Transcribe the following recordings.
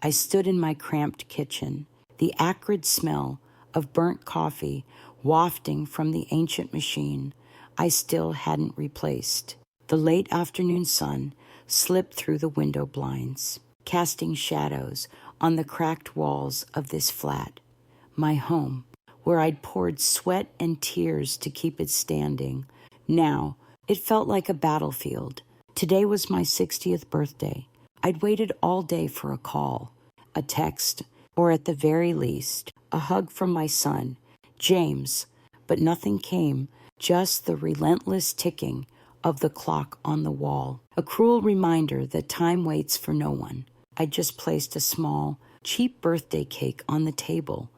I stood in my cramped kitchen, the acrid smell of burnt coffee wafting from the ancient machine I still hadn't replaced. The late afternoon sun slipped through the window blinds, casting shadows on the cracked walls of this flat, my home, where I'd poured sweat and tears to keep it standing. Now, it felt like a battlefield. Today was my 60th birthday. I'd waited all day for a call, a text, or at the very least, a hug from my son, James, but nothing came, just the relentless ticking of the clock on the wall, a cruel reminder that time waits for no one. I just placed a small, cheap birthday cake on the table,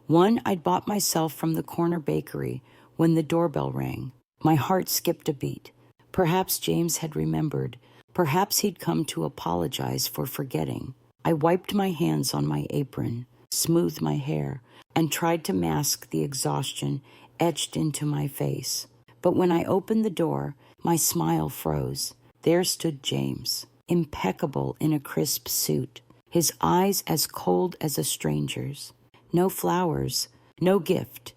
one I'd bought myself from the corner bakery when the doorbell rang. My heart skipped a beat. Perhaps James had remembered. Perhaps he'd come to apologize for forgetting. I wiped my hands on my apron, smoothed my hair, and tried to mask the exhaustion etched into my face. But when I opened the door, my smile froze. There stood James, impeccable in a crisp suit, his eyes as cold as a stranger's. No flowers, no gift,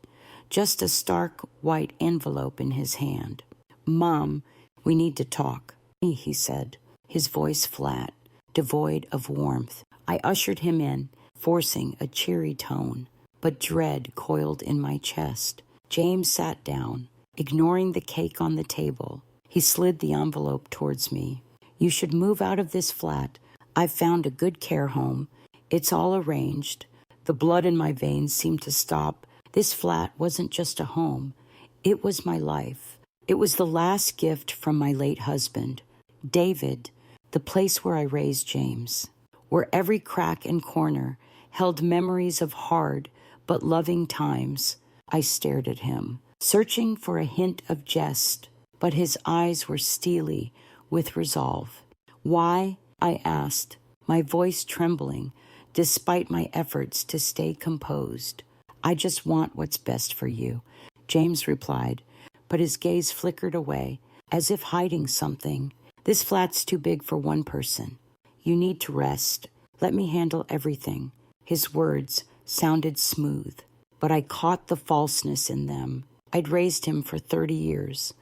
just a stark white envelope in his hand. "Mom, we need to talk," he said, his voice flat, devoid of warmth. I ushered him in, forcing a cheery tone, but dread coiled in my chest. James sat down, ignoring the cake on the table. He slid the envelope towards me. "You should move out of this flat. I've found a good care home. It's all arranged." The blood in my veins seemed to stop. This flat wasn't just a home. It was my life. It was the last gift from my late husband, David, the place where I raised James, where every crack and corner held memories of hard but loving times. I stared at him, searching for a hint of jest, but his eyes were steely with resolve. "Why?" I asked, my voice trembling despite my efforts to stay composed. "I just want what's best for you," James replied, but his gaze flickered away, as if hiding something. "This flat's too big for one person. You need to rest. Let me handle everything." His words sounded smooth, but I caught the falseness in them. I'd raised him for 30 years.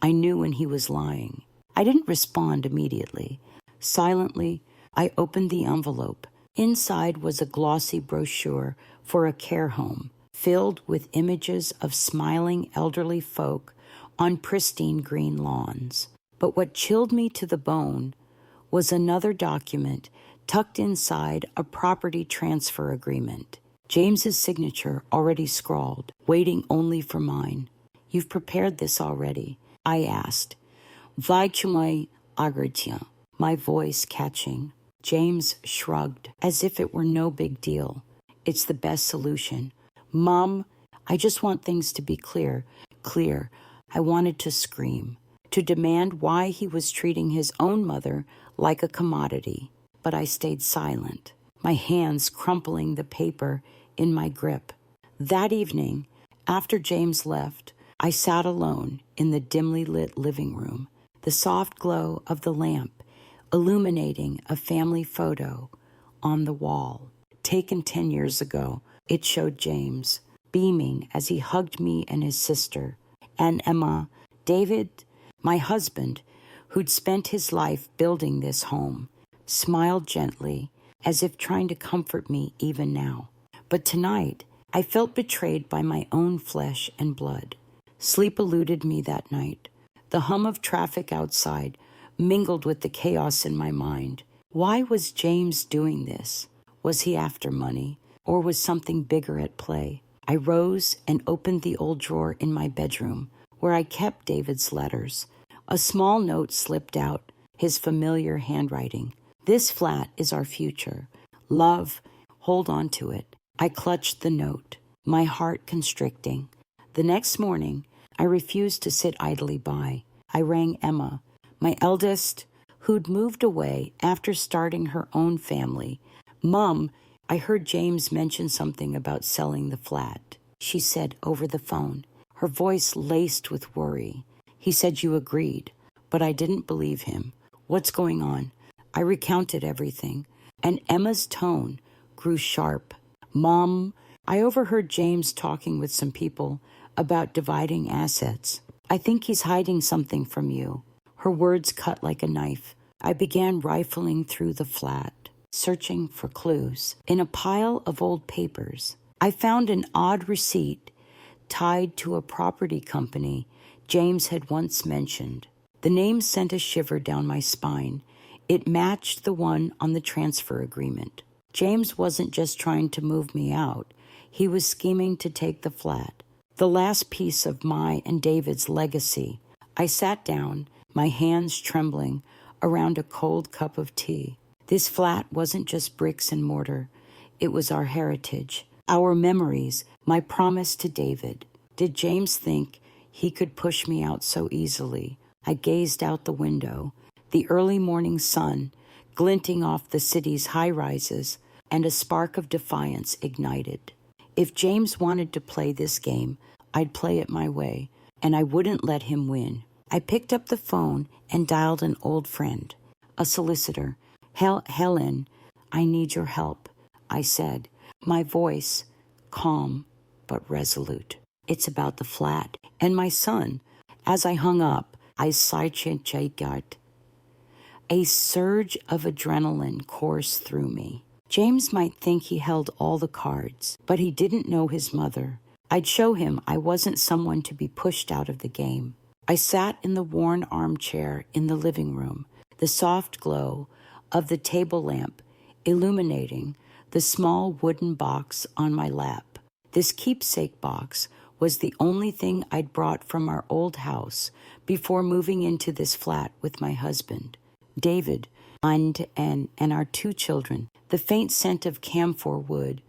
I knew when he was lying. I didn't respond immediately. Silently, I opened the envelope. Inside was a glossy brochure for a care home, filled with images of smiling elderly folk on pristine green lawns. But what chilled me to the bone was another document tucked inside a property transfer agreement. James's signature already scrawled, waiting only for mine. "You've prepared this already?" I asked. "Vai to my agretien," my voice catching. James shrugged, as if it were no big deal. "It's the best solution." "Mom, I just want things to be clear." Clear. I wanted to scream, to demand why he was treating his own mother like a commodity. But I stayed silent, my hands crumpling the paper in my grip. That evening, after James left, I sat alone in the dimly lit living room, the soft glow of the lamp illuminating a family photo on the wall. Taken 10 years ago, it showed James, beaming as he hugged me and his sister, and Emma, David, my husband, who'd spent his life building this home, smiled gently, as if trying to comfort me even now. But tonight, I felt betrayed by my own flesh and blood. Sleep eluded me that night. The hum of traffic outside mingled with the chaos in my mind. Why was James doing this? Was he after money, or was something bigger at play? I rose and opened the old drawer in my bedroom, where I kept David's letters. A small note slipped out, his familiar handwriting. "This flat is our future. Love, hold on to it." I clutched the note, my heart constricting. The next morning, I refused to sit idly by. I rang Emma, my eldest, who'd moved away after starting her own family. "Mom, I heard James mention something about selling the flat," she said over the phone, her voice laced with worry. "He said you agreed, but I didn't believe him. What's going on?" I recounted everything, And Emma's tone grew sharp. Mom, I overheard James talking with some people about dividing assets. I think he's hiding something from you. Her words cut like a knife. I began rifling through the flat, searching for clues. In a pile of old papers, I found an odd receipt tied to a property company James had once mentioned. The name sent a shiver down my spine. It matched the one on the transfer agreement. James wasn't just trying to move me out. He was scheming to take the flat, the last piece of my and David's legacy. I sat down, my hands trembling, around a cold cup of tea. This flat wasn't just bricks and mortar. It was our heritage, our memories, my promise to David. Did James think he could push me out so easily? I gazed out the window, the early morning sun glinting off the city's high-rises, and a spark of defiance ignited. If James wanted to play this game, I'd play it my way, and I wouldn't let him win. I picked up the phone and dialed an old friend, a solicitor. Helen, I need your help, I said, my voice calm but resolute. It's about the flat and my son. As I hung up, I sighed. A surge of adrenaline coursed through me. James might think he held all the cards, but he didn't know his mother. I'd show him I wasn't someone to be pushed out of the game. I sat in the worn armchair in the living room, the soft glow of the table lamp illuminating the small wooden box on my lap. This keepsake box was the only thing I'd brought from our old house before moving into this flat with my husband, David, and our 2 children. The faint scent of camphor wood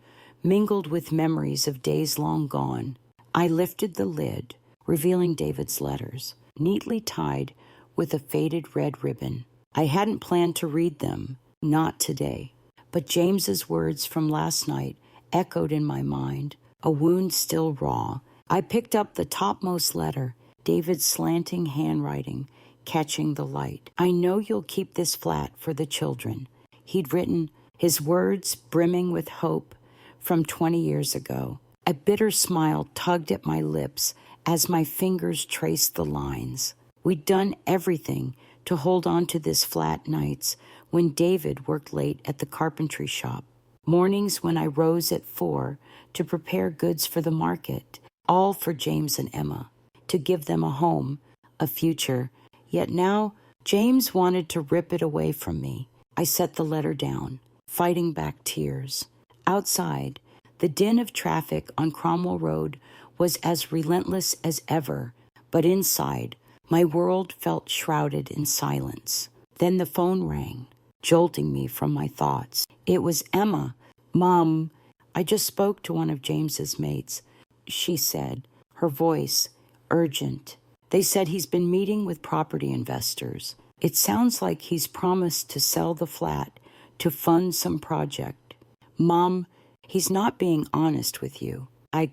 mingled with memories of days long gone. I lifted the lid, revealing David's letters, neatly tied with a faded red ribbon. I hadn't planned to read them, not today, but James's words from last night echoed in my mind, a wound still raw. I picked up the topmost letter, David's slanting handwriting, catching the light. I know you'll keep this flat for the children. He'd written, his words brimming with hope from 20 years ago. A bitter smile tugged at my lips as my fingers traced the lines. We'd done everything to hold on to this flat nights when David worked late at the carpentry shop, mornings when I rose at 4 to prepare goods for the market, all for James and Emma, to give them a home, a future. Yet now James wanted to rip it away from me. I set the letter down, fighting back tears. Outside, the din of traffic on Cromwell Road was as relentless as ever, but inside, my world felt shrouded in silence. Then the phone rang, jolting me from my thoughts. It was Emma. Mom, I just spoke to one of James's mates, she said, her voice urgent. They said he's been meeting with property investors. It sounds like he's promised to sell the flat to fund some project. Mom, he's not being honest with you. I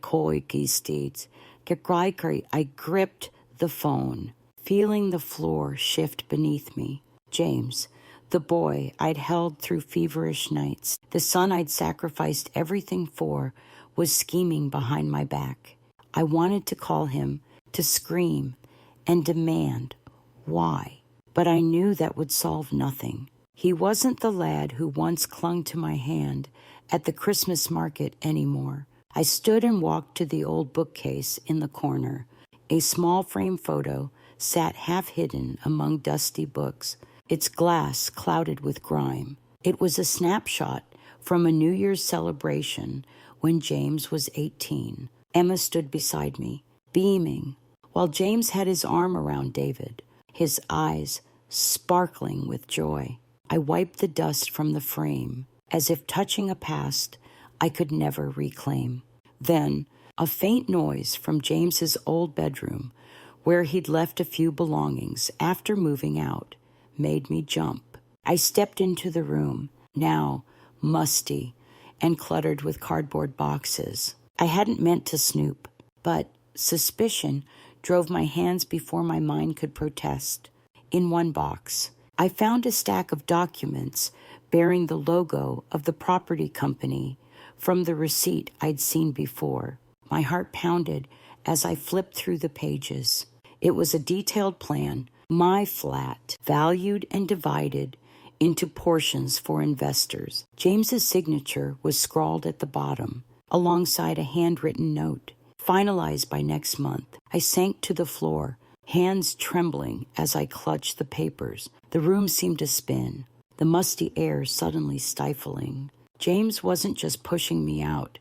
gripped the phone, feeling the floor shift beneath me. James, the boy I'd held through feverish nights, the son I'd sacrificed everything for, was scheming behind my back. I wanted to call him, to scream and demand why, but I knew that would solve nothing. He wasn't the lad who once clung to my hand at the Christmas market anymore. I stood and walked to the old bookcase in the corner. A small frame photo sat half hidden among dusty books, its glass clouded with grime. It was a snapshot from a New Year's celebration when James was 18. Emma stood beside me, beaming, while James had his arm around David, his eyes sparkling with joy. I wiped the dust from the frame, as if touching a past I could never reclaim. Then, a faint noise from James's old bedroom, where he'd left a few belongings after moving out, made me jump. I stepped into the room, now musty and cluttered with cardboard boxes. I hadn't meant to snoop, but suspicion drove my hands before my mind could protest. In one box, I found a stack of documents bearing the logo of the property company from the receipt I'd seen before. My heart pounded as I flipped through the pages. It was a detailed plan, my flat, valued and divided into portions for investors. James's signature was scrawled at the bottom, alongside a handwritten note. Finalized by next month. I sank to the floor, hands trembling as I clutched the papers. The room seemed to spin, the musty air suddenly stifling. James wasn't just pushing me out.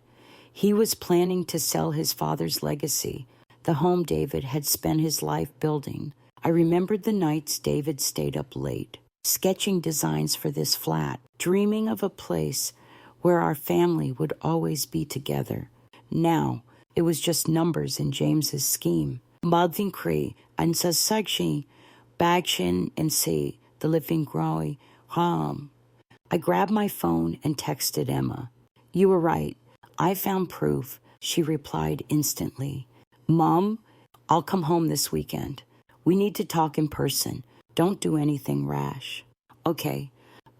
He was planning to sell his father's legacy, the home David had spent his life building. I remembered the nights David stayed up late, sketching designs for this flat, dreaming of a place where our family would always be together. Now, it was just numbers in James's scheme. Madvin Cree, Ansasagshi, Bagshin and say, the living growing harm. I grabbed my phone and texted Emma. You were right. I found proof, she replied instantly. Mom, I'll come home this weekend. We need to talk in person. Don't do anything rash. Okay,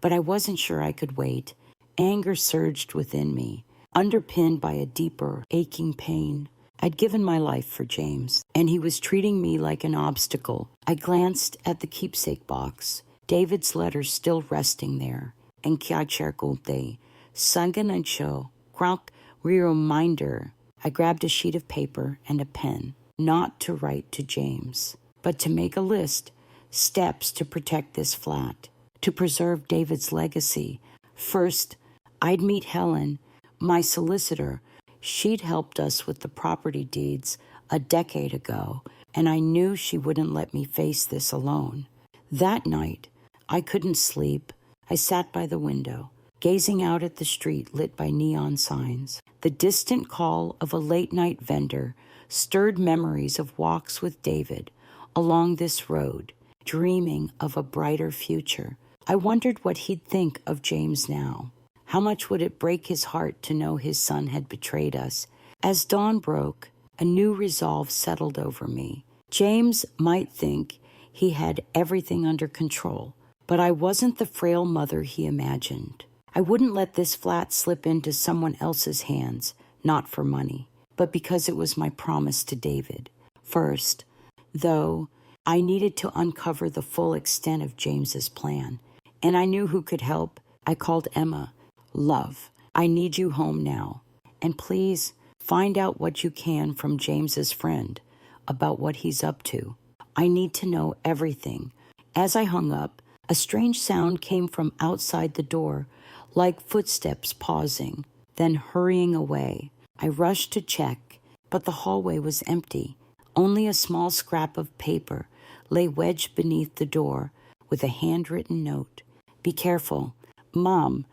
but I wasn't sure I could wait. Anger surged within me, underpinned by a deeper, aching pain. I'd given my life for James, and he was treating me like an obstacle. I glanced at the keepsake box, David's letter still resting there, and Kyacherkolte, Sanganancho, Krank reminder. I grabbed a sheet of paper and a pen, not to write to James, but to make a list, steps to protect this flat, to preserve David's legacy. First, I'd meet Helen, my solicitor. She'd helped us with the property deeds a decade ago, and I knew she wouldn't let me face this alone. That night, I couldn't sleep. I sat by the window, gazing out at the street lit by neon signs. The distant call of a late-night vendor stirred memories of walks with David along this road, dreaming of a brighter future. I wondered what he'd think of James now. How much would it break his heart to know his son had betrayed us? As dawn broke, a new resolve settled over me. James might think he had everything under control, but I wasn't the frail mother he imagined. I wouldn't let this flat slip into someone else's hands, not for money, but because it was my promise to David. First, though, I needed to uncover the full extent of James's plan, and I knew who could help. I called Emma. Love, I need you home now. And please find out what you can from James's friend about what he's up to. I need to know everything. As I hung up, a strange sound came from outside the door, like footsteps pausing, then hurrying away. I rushed to check, but the hallway was empty. Only a small scrap of paper lay wedged beneath the door with a handwritten note. Be careful. Mom,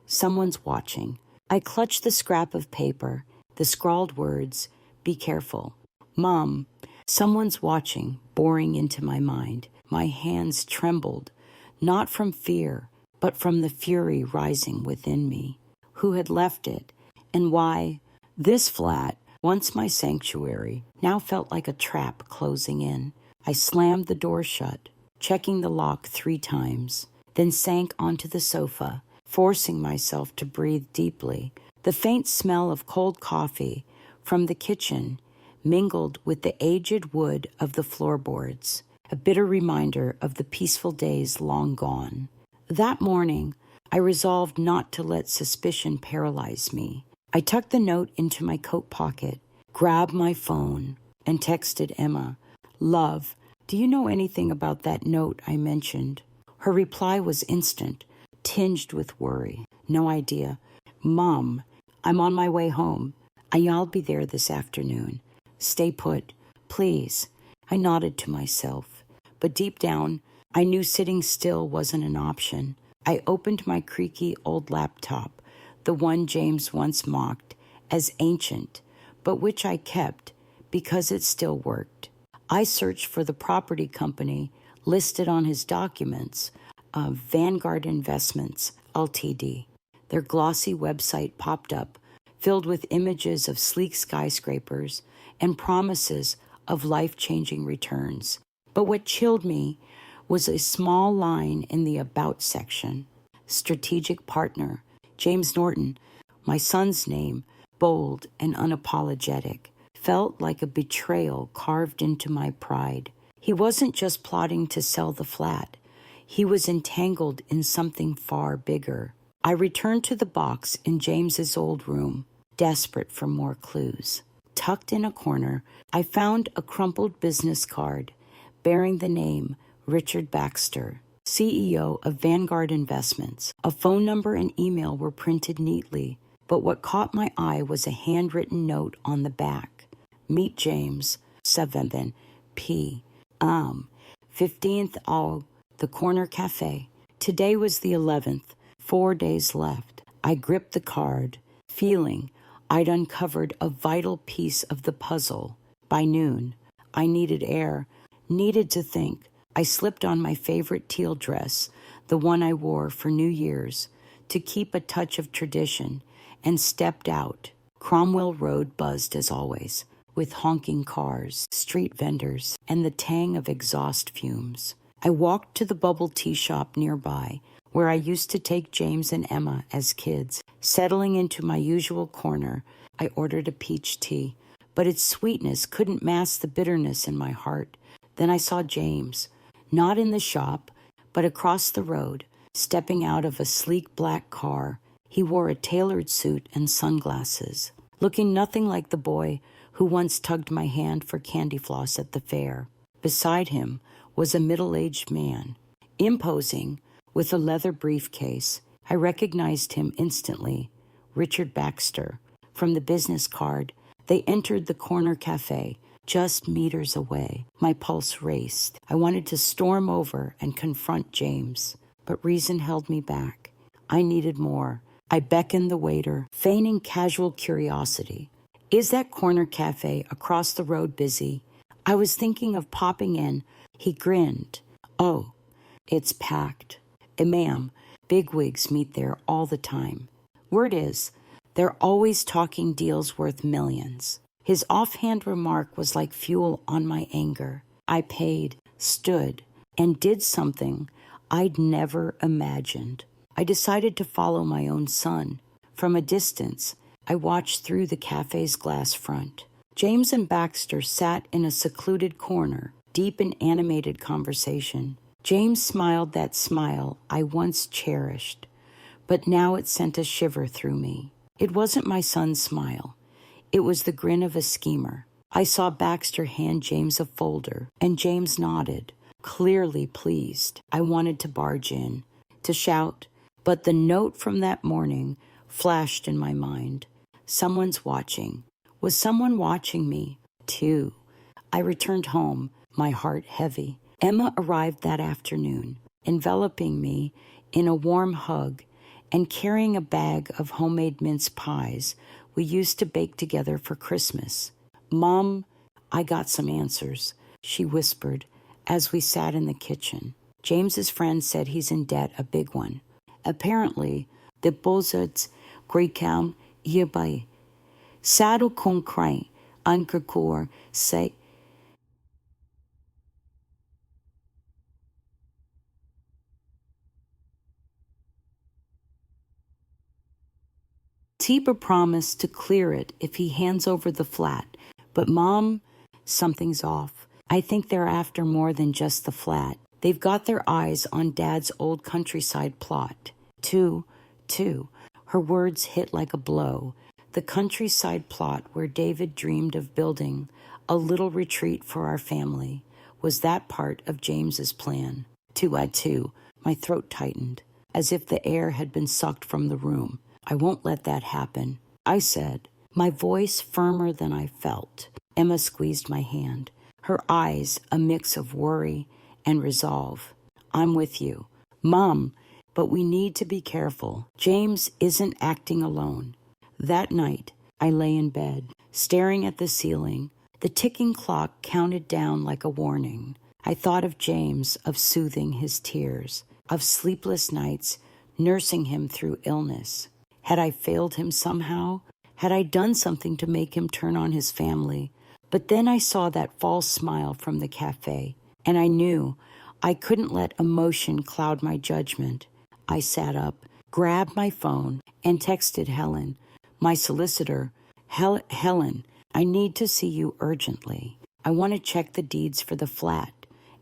someone's watching. I clutched the scrap of paper, the scrawled words, be careful. Mom, someone's watching, boring into my mind. My hands trembled, not from fear, but from the fury rising within me. Who had left it, and why? This flat, once my sanctuary, now felt like a trap closing in. I slammed the door shut, checking the lock 3 times, then sank onto the sofa, forcing myself to breathe deeply. The faint smell of cold coffee from the kitchen mingled with the aged wood of the floorboards, a bitter reminder of the peaceful days long gone. That morning, I resolved not to let suspicion paralyze me. I tucked the note into my coat pocket, grabbed my phone, and texted Emma. Love, do you know anything about that note I mentioned? Her reply was instant, tinged with worry. No idea. Mom, I'm on my way home. I'll be there this afternoon. Stay put, please. I nodded to myself, but deep down, I knew sitting still wasn't an option. I opened my creaky old laptop, the one James once mocked as ancient, but which I kept because it still worked. I searched for the property company listed on his documents, Vanguard Investments, Ltd. Their glossy website popped up, filled with images of sleek skyscrapers and promises of life-changing returns. But what chilled me was a small line in the About section. strategic partner. James Norton, my son's name, bold and unapologetic, felt like a betrayal carved into my pride. He wasn't just plotting to sell the flat. He was entangled in something far bigger. I returned to the box in James's old room, desperate for more clues. Tucked in a corner, I found a crumpled business card bearing the name Richard Baxter, CEO of Vanguard Investments. A phone number and email were printed neatly, but what caught my eye was a handwritten note on the back. Meet James, 7 p. 15th au the Corner Cafe. Today was the 11th, 4 days left. I gripped the card, feeling I'd uncovered a vital piece of the puzzle. By noon, I needed air, needed to think. I slipped on my favorite teal dress, the one I wore for New Year's, to keep a touch of tradition, and stepped out. Cromwell Road buzzed as always, with honking cars, street vendors, and the tang of exhaust fumes. I walked to the bubble tea shop nearby, where I used to take James and Emma as kids. Settling into my usual corner, I ordered a peach tea, but its sweetness couldn't mask the bitterness in my heart. Then I saw James, not in the shop, but across the road, stepping out of a sleek black car. He wore a tailored suit and sunglasses, looking nothing like the boy who once tugged my hand for candy floss at the fair. Beside him was a middle-aged man, imposing, with a leather briefcase. I recognized him instantly, Richard Baxter. From the business card, they entered the Corner Cafe, just meters away. My pulse raced. I wanted to storm over and confront James, but reason held me back. I needed more. I beckoned the waiter, feigning casual curiosity. Is that Corner Cafe across the road busy? I was thinking of popping in. He grinned. Oh, it's packed. Ma'am, bigwigs meet there all the time. Word is, they're always talking deals worth millions. His offhand remark was like fuel on my anger. I paid, stood, and did something I'd never imagined. I decided to follow my own son. From a distance, I watched through the cafe's glass front. James and Baxter sat in a secluded corner, deep in animated conversation. James smiled that smile I once cherished, but now it sent a shiver through me. It wasn't my son's smile. It was the grin of a schemer. I saw Baxter hand James a folder, and James nodded, clearly pleased. I wanted to barge in, to shout, but the note from that morning flashed in my mind. Someone's watching. Was someone watching me, too? I returned home, my heart heavy. Emma arrived that afternoon, enveloping me in a warm hug and carrying a bag of homemade mince pies we used to bake together for Christmas. Mom, I got some answers, she whispered as we sat in the kitchen. James's friend said he's in debt, a big one. Apparently, deposits greikam hierbei. Sado concret, ankerkor, say, Tiba promised to clear it if he hands over the flat. But Mom, something's off. I think they're after more than just the flat. They've got their eyes on Dad's old countryside plot. Two. Her words hit like a blow. The countryside plot where David dreamed of building a little retreat for our family. Was that part of James's plan? Two. My throat tightened, as if the air had been sucked from the room. I won't let that happen, I said, my voice firmer than I felt. Emma squeezed my hand, her eyes a mix of worry and resolve. I'm with you. Mom, but we need to be careful. James isn't acting alone. That night, I lay in bed, staring at the ceiling. The ticking clock counted down like a warning. I thought of James, of soothing his tears, of sleepless nights, nursing him through illness. Had I failed him somehow? Had I done something to make him turn on his family? But then I saw that false smile from the cafe, and I knew I couldn't let emotion cloud my judgment. I sat up, grabbed my phone, and texted Helen, my solicitor. Helen, I need to see you urgently. I want to check the deeds for the flat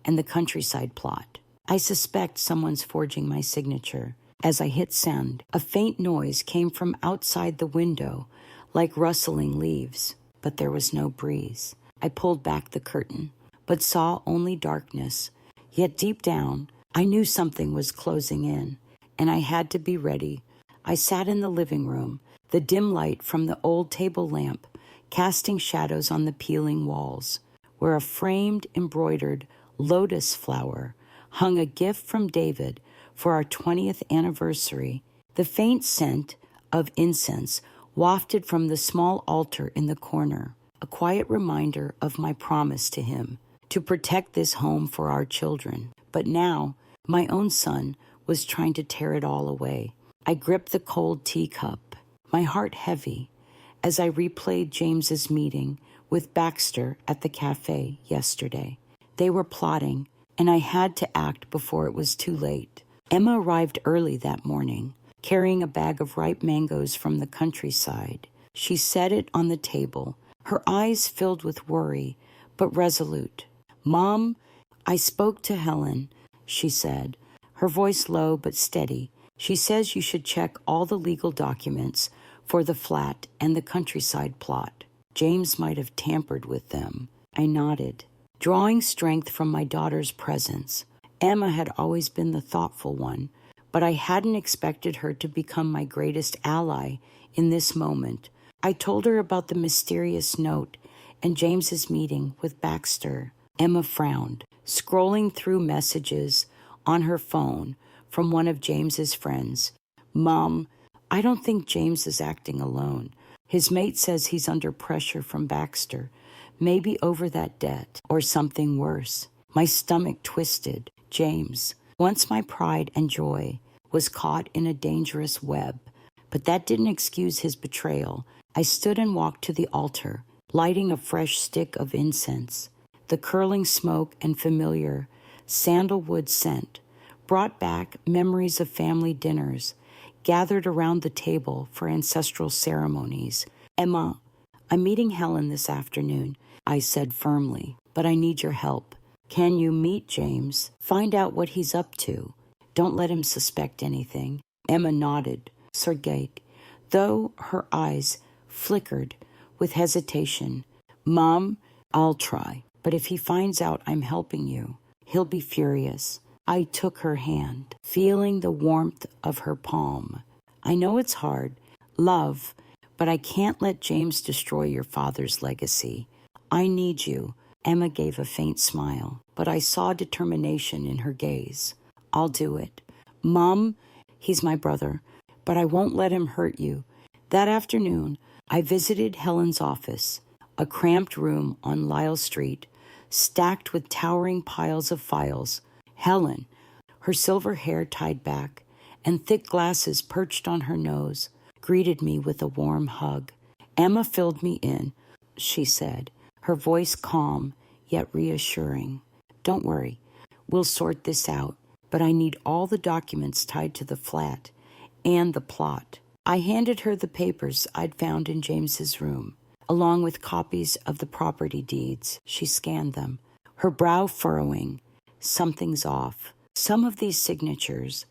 and the countryside plot. I suspect someone's forging my signature. As I hit send, a faint noise came from outside the window, like rustling leaves, but there was no breeze. I pulled back the curtain, but saw only darkness. Yet deep down, I knew something was closing in, and I had to be ready. I sat in the living room, the dim light from the old table lamp casting shadows on the peeling walls, where a framed, embroidered lotus flower hung a gift from David for our 20th anniversary. The faint scent of incense wafted from the small altar in the corner, a quiet reminder of my promise to him to protect this home for our children. But now, my own son was trying to tear it all away. I gripped the cold teacup, my heart heavy, as I replayed James's meeting with Baxter at the cafe yesterday. They were plotting, and I had to act before it was too late. Emma arrived early that morning, carrying a bag of ripe mangoes from the countryside. She set it on the table, her eyes filled with worry, but resolute. "Mom, I spoke to Helen," she said, her voice low but steady. "She says you should check all the legal documents for the flat and the countryside plot. James might have tampered with them." I nodded, drawing strength from my daughter's presence. Emma had always been the thoughtful one, but I hadn't expected her to become my greatest ally in this moment. I told her about the mysterious note and James's meeting with Baxter. Emma frowned, scrolling through messages on her phone from one of James's friends. "Mom, I don't think James is acting alone. His mate says he's under pressure from Baxter, maybe over that debt or something worse." My stomach twisted. James, once my pride and joy, was caught in a dangerous web, but that didn't excuse his betrayal. I stood and walked to the altar, lighting a fresh stick of incense. The curling smoke and familiar sandalwood scent brought back memories of family dinners gathered around the table for ancestral ceremonies. "Emma, I'm meeting Helen this afternoon," I said firmly, "but I need your help. Can you meet James? Find out what he's up to. Don't let him suspect anything." Emma nodded, Sergei, though her eyes flickered with hesitation. "Mom, I'll try, but if he finds out I'm helping you, he'll be furious." I took her hand, feeling the warmth of her palm. "I know it's hard, love, but I can't let James destroy your father's legacy. I need you." Emma gave a faint smile, but I saw determination in her gaze. "I'll do it. Mom, he's my brother, but I won't let him hurt you." That afternoon, I visited Helen's office, a cramped room on Lyle Street, stacked with towering piles of files. Helen, her silver hair tied back and thick glasses perched on her nose, greeted me with a warm hug. "Emma filled me in," she said, her voice calm yet reassuring. "Don't worry, we'll sort this out, but I need all the documents tied to the flat and the plot." I handed her the papers I'd found in James's room, along with copies of the property deeds. She scanned them, her brow furrowing. "Something's off. Some of these signatures,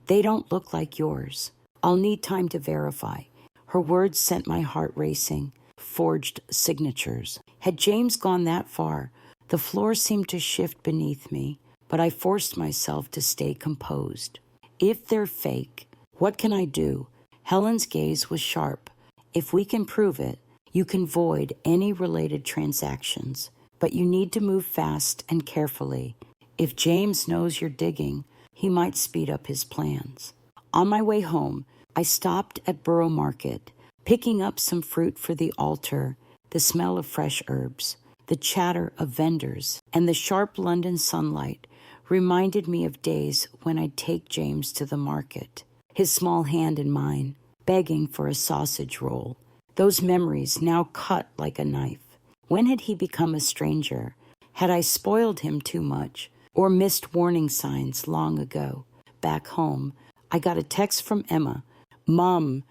they don't look like yours. I'll need time to verify." Her words sent my heart racing. Forged signatures. Had James gone that far, the floor seemed to shift beneath me, but I forced myself to stay composed. "If they're fake, what can I do?" Helen's gaze was sharp. "If we can prove it, you can void any related transactions, but you need to move fast and carefully. If James knows you're digging, he might speed up his plans." On my way home, I stopped at Borough Market, picking up some fruit for the altar, the smell of fresh herbs, the chatter of vendors, and the sharp London sunlight reminded me of days when I'd take James to the market, his small hand in mine, begging for a sausage roll. Those memories now cut like a knife. When had he become a stranger? Had I spoiled him too much, or missed warning signs long ago? Back home, I got a text from Emma. Mom,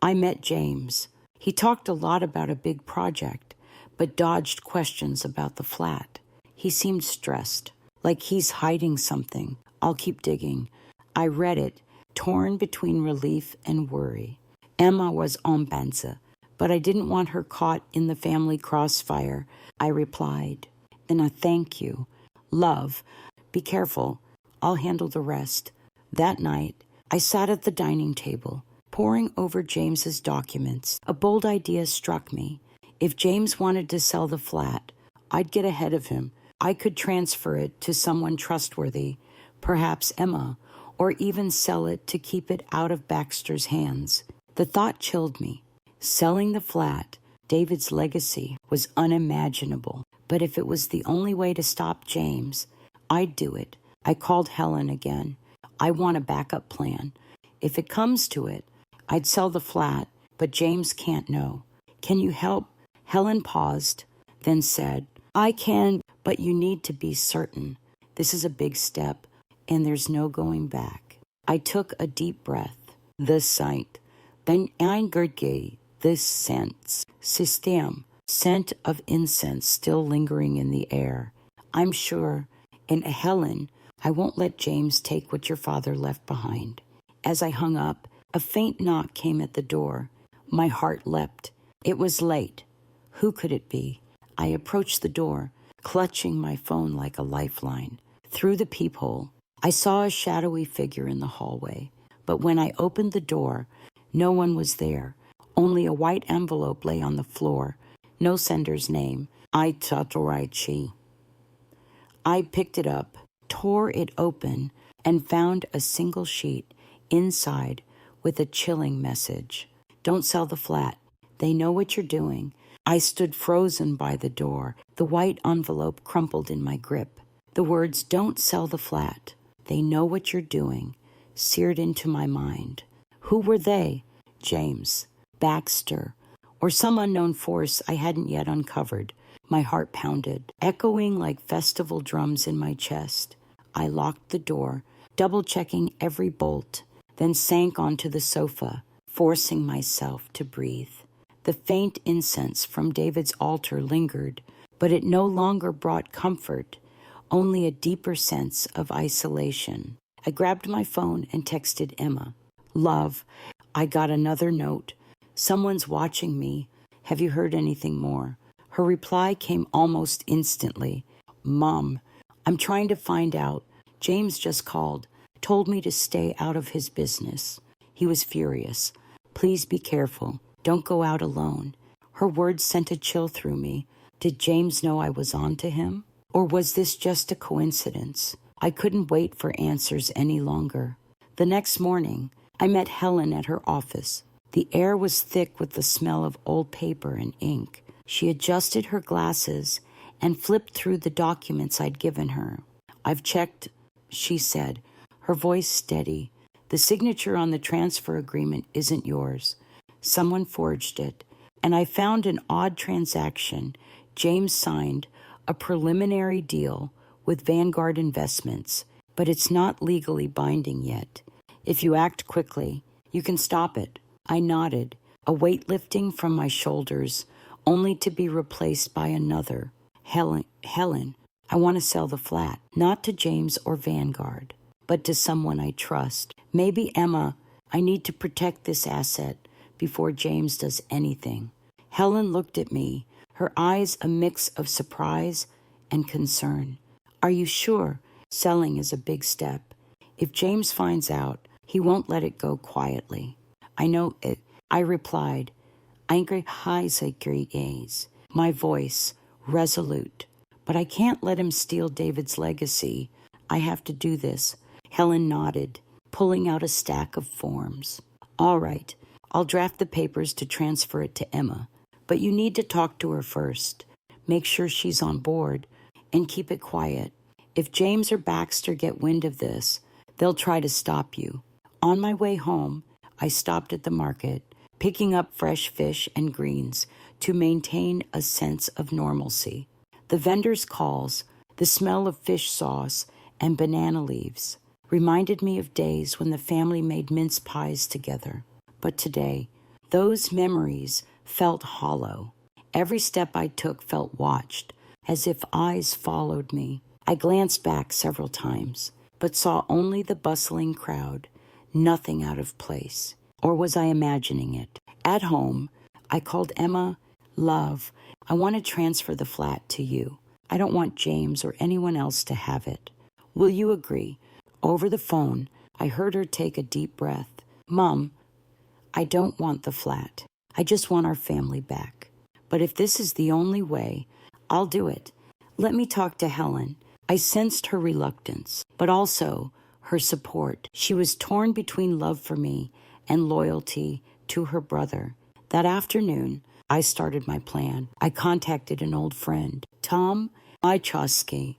I met James. He talked a lot about a big project, but dodged questions about the flat. He seemed stressed, like he's hiding something. I'll keep digging. I read it, torn between relief and worry. Emma was en banza, but I didn't want her caught in the family crossfire. I replied, then I thank you. Love. Be careful. I'll handle the rest. That night, I sat at the dining table, poring over James's documents. A bold idea struck me. If James wanted to sell the flat, I'd get ahead of him. I could transfer it to someone trustworthy, perhaps Emma, or even sell it to keep it out of Baxter's hands. The thought chilled me. Selling the flat, David's legacy, was unimaginable. But if it was the only way to stop James, I'd do it. I called Helen again. I want a backup plan. If it comes to it, I'd sell the flat, but James can't know. Can you help? Helen paused, then said, I can, but you need to be certain. This is a big step, and there's no going back. I took a deep breath. The sight. Then eingerge, this scent. System. Scent of incense still lingering in the air. I'm sure, and Helen, I won't let James take what your father left behind. As I hung up, a faint knock came at the door. My heart leapt. It was late. Who could it be? I approached the door, clutching my phone like a lifeline. Through the peephole, I saw a shadowy figure in the hallway. But when I opened the door, no one was there. Only a white envelope lay on the floor. No sender's name. I Tatoraichi. I picked it up, tore it open, and found a single sheet inside with a chilling message. Don't sell the flat. They know what you're doing. I stood frozen by the door, the white envelope crumpled in my grip. The words, don't sell the flat. They know what you're doing, seared into my mind. Who were they? James, Baxter, or some unknown force I hadn't yet uncovered. My heart pounded, echoing like festival drums in my chest. I locked the door, double-checking every bolt, then sank onto the sofa, forcing myself to breathe. The faint incense from David's altar lingered, but it no longer brought comfort, only a deeper sense of isolation. I grabbed my phone and texted Emma. Love, I got another note. Someone's watching me. Have you heard anything more? Her reply came almost instantly. Mom, I'm trying to find out. James just called, told me to stay out of his business. He was furious. Please be careful. Don't go out alone. Her words sent a chill through me. Did James know I was on to him? Or was this just a coincidence? I couldn't wait for answers any longer. The next morning, I met Helen at her office. The air was thick with the smell of old paper and ink. She adjusted her glasses and flipped through the documents I'd given her. I've checked, she said, her voice steady. The signature on the transfer agreement isn't yours. Someone forged it, and I found an odd transaction. James signed a preliminary deal with Vanguard Investments, but it's not legally binding yet. If you act quickly, you can stop it. I nodded, a weight lifting from my shoulders, only to be replaced by another. Helen, I want to sell the flat, not to James or Vanguard, but to someone I trust. Maybe Emma. I need to protect this asset before James does anything. Helen looked at me, her eyes a mix of surprise and concern. Are you sure? Selling is a big step. If James finds out, he won't let it go quietly. I know it. I replied, angry highs a great gaze, my voice resolute. But I can't let him steal David's legacy. I have to do this. Helen nodded, pulling out a stack of forms. All right, I'll draft the papers to transfer it to Emma, but you need to talk to her first. Make sure she's on board, and keep it quiet. If James or Baxter get wind of this, they'll try to stop you. On my way home, I stopped at the market, picking up fresh fish and greens to maintain a sense of normalcy. The vendor's calls, the smell of fish sauce and banana leaves. reminded me of days when the family made mince pies together. But today, those memories felt hollow. Every step I took felt watched, as if eyes followed me. I glanced back several times, but saw only the bustling crowd, nothing out of place. Or was I imagining it? At home, I called Emma. Love, I want to transfer the flat to you. I don't want James or anyone else to have it. Will you agree? Over the phone, I heard her take a deep breath. Mom, I don't want the flat. I just want our family back. But if this is the only way, I'll do it. Let me talk to Helen. I sensed her reluctance, but also her support. She was torn between love for me and loyalty to her brother. That afternoon, I started my plan. I contacted an old friend, Tom Ichowski.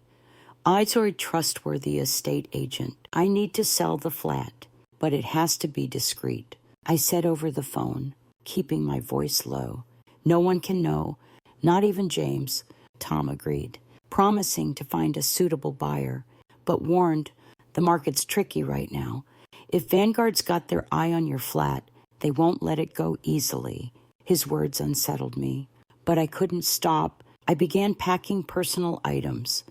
I's a trustworthy estate agent. I need to sell the flat, but it has to be discreet. I said over the phone, keeping my voice low. No one can know, not even James. Tom agreed, promising to find a suitable buyer, but warned the market's tricky right now. If Vanguard's got their eye on your flat, they won't let it go easily. His words unsettled me, but I couldn't stop. I began packing personal items,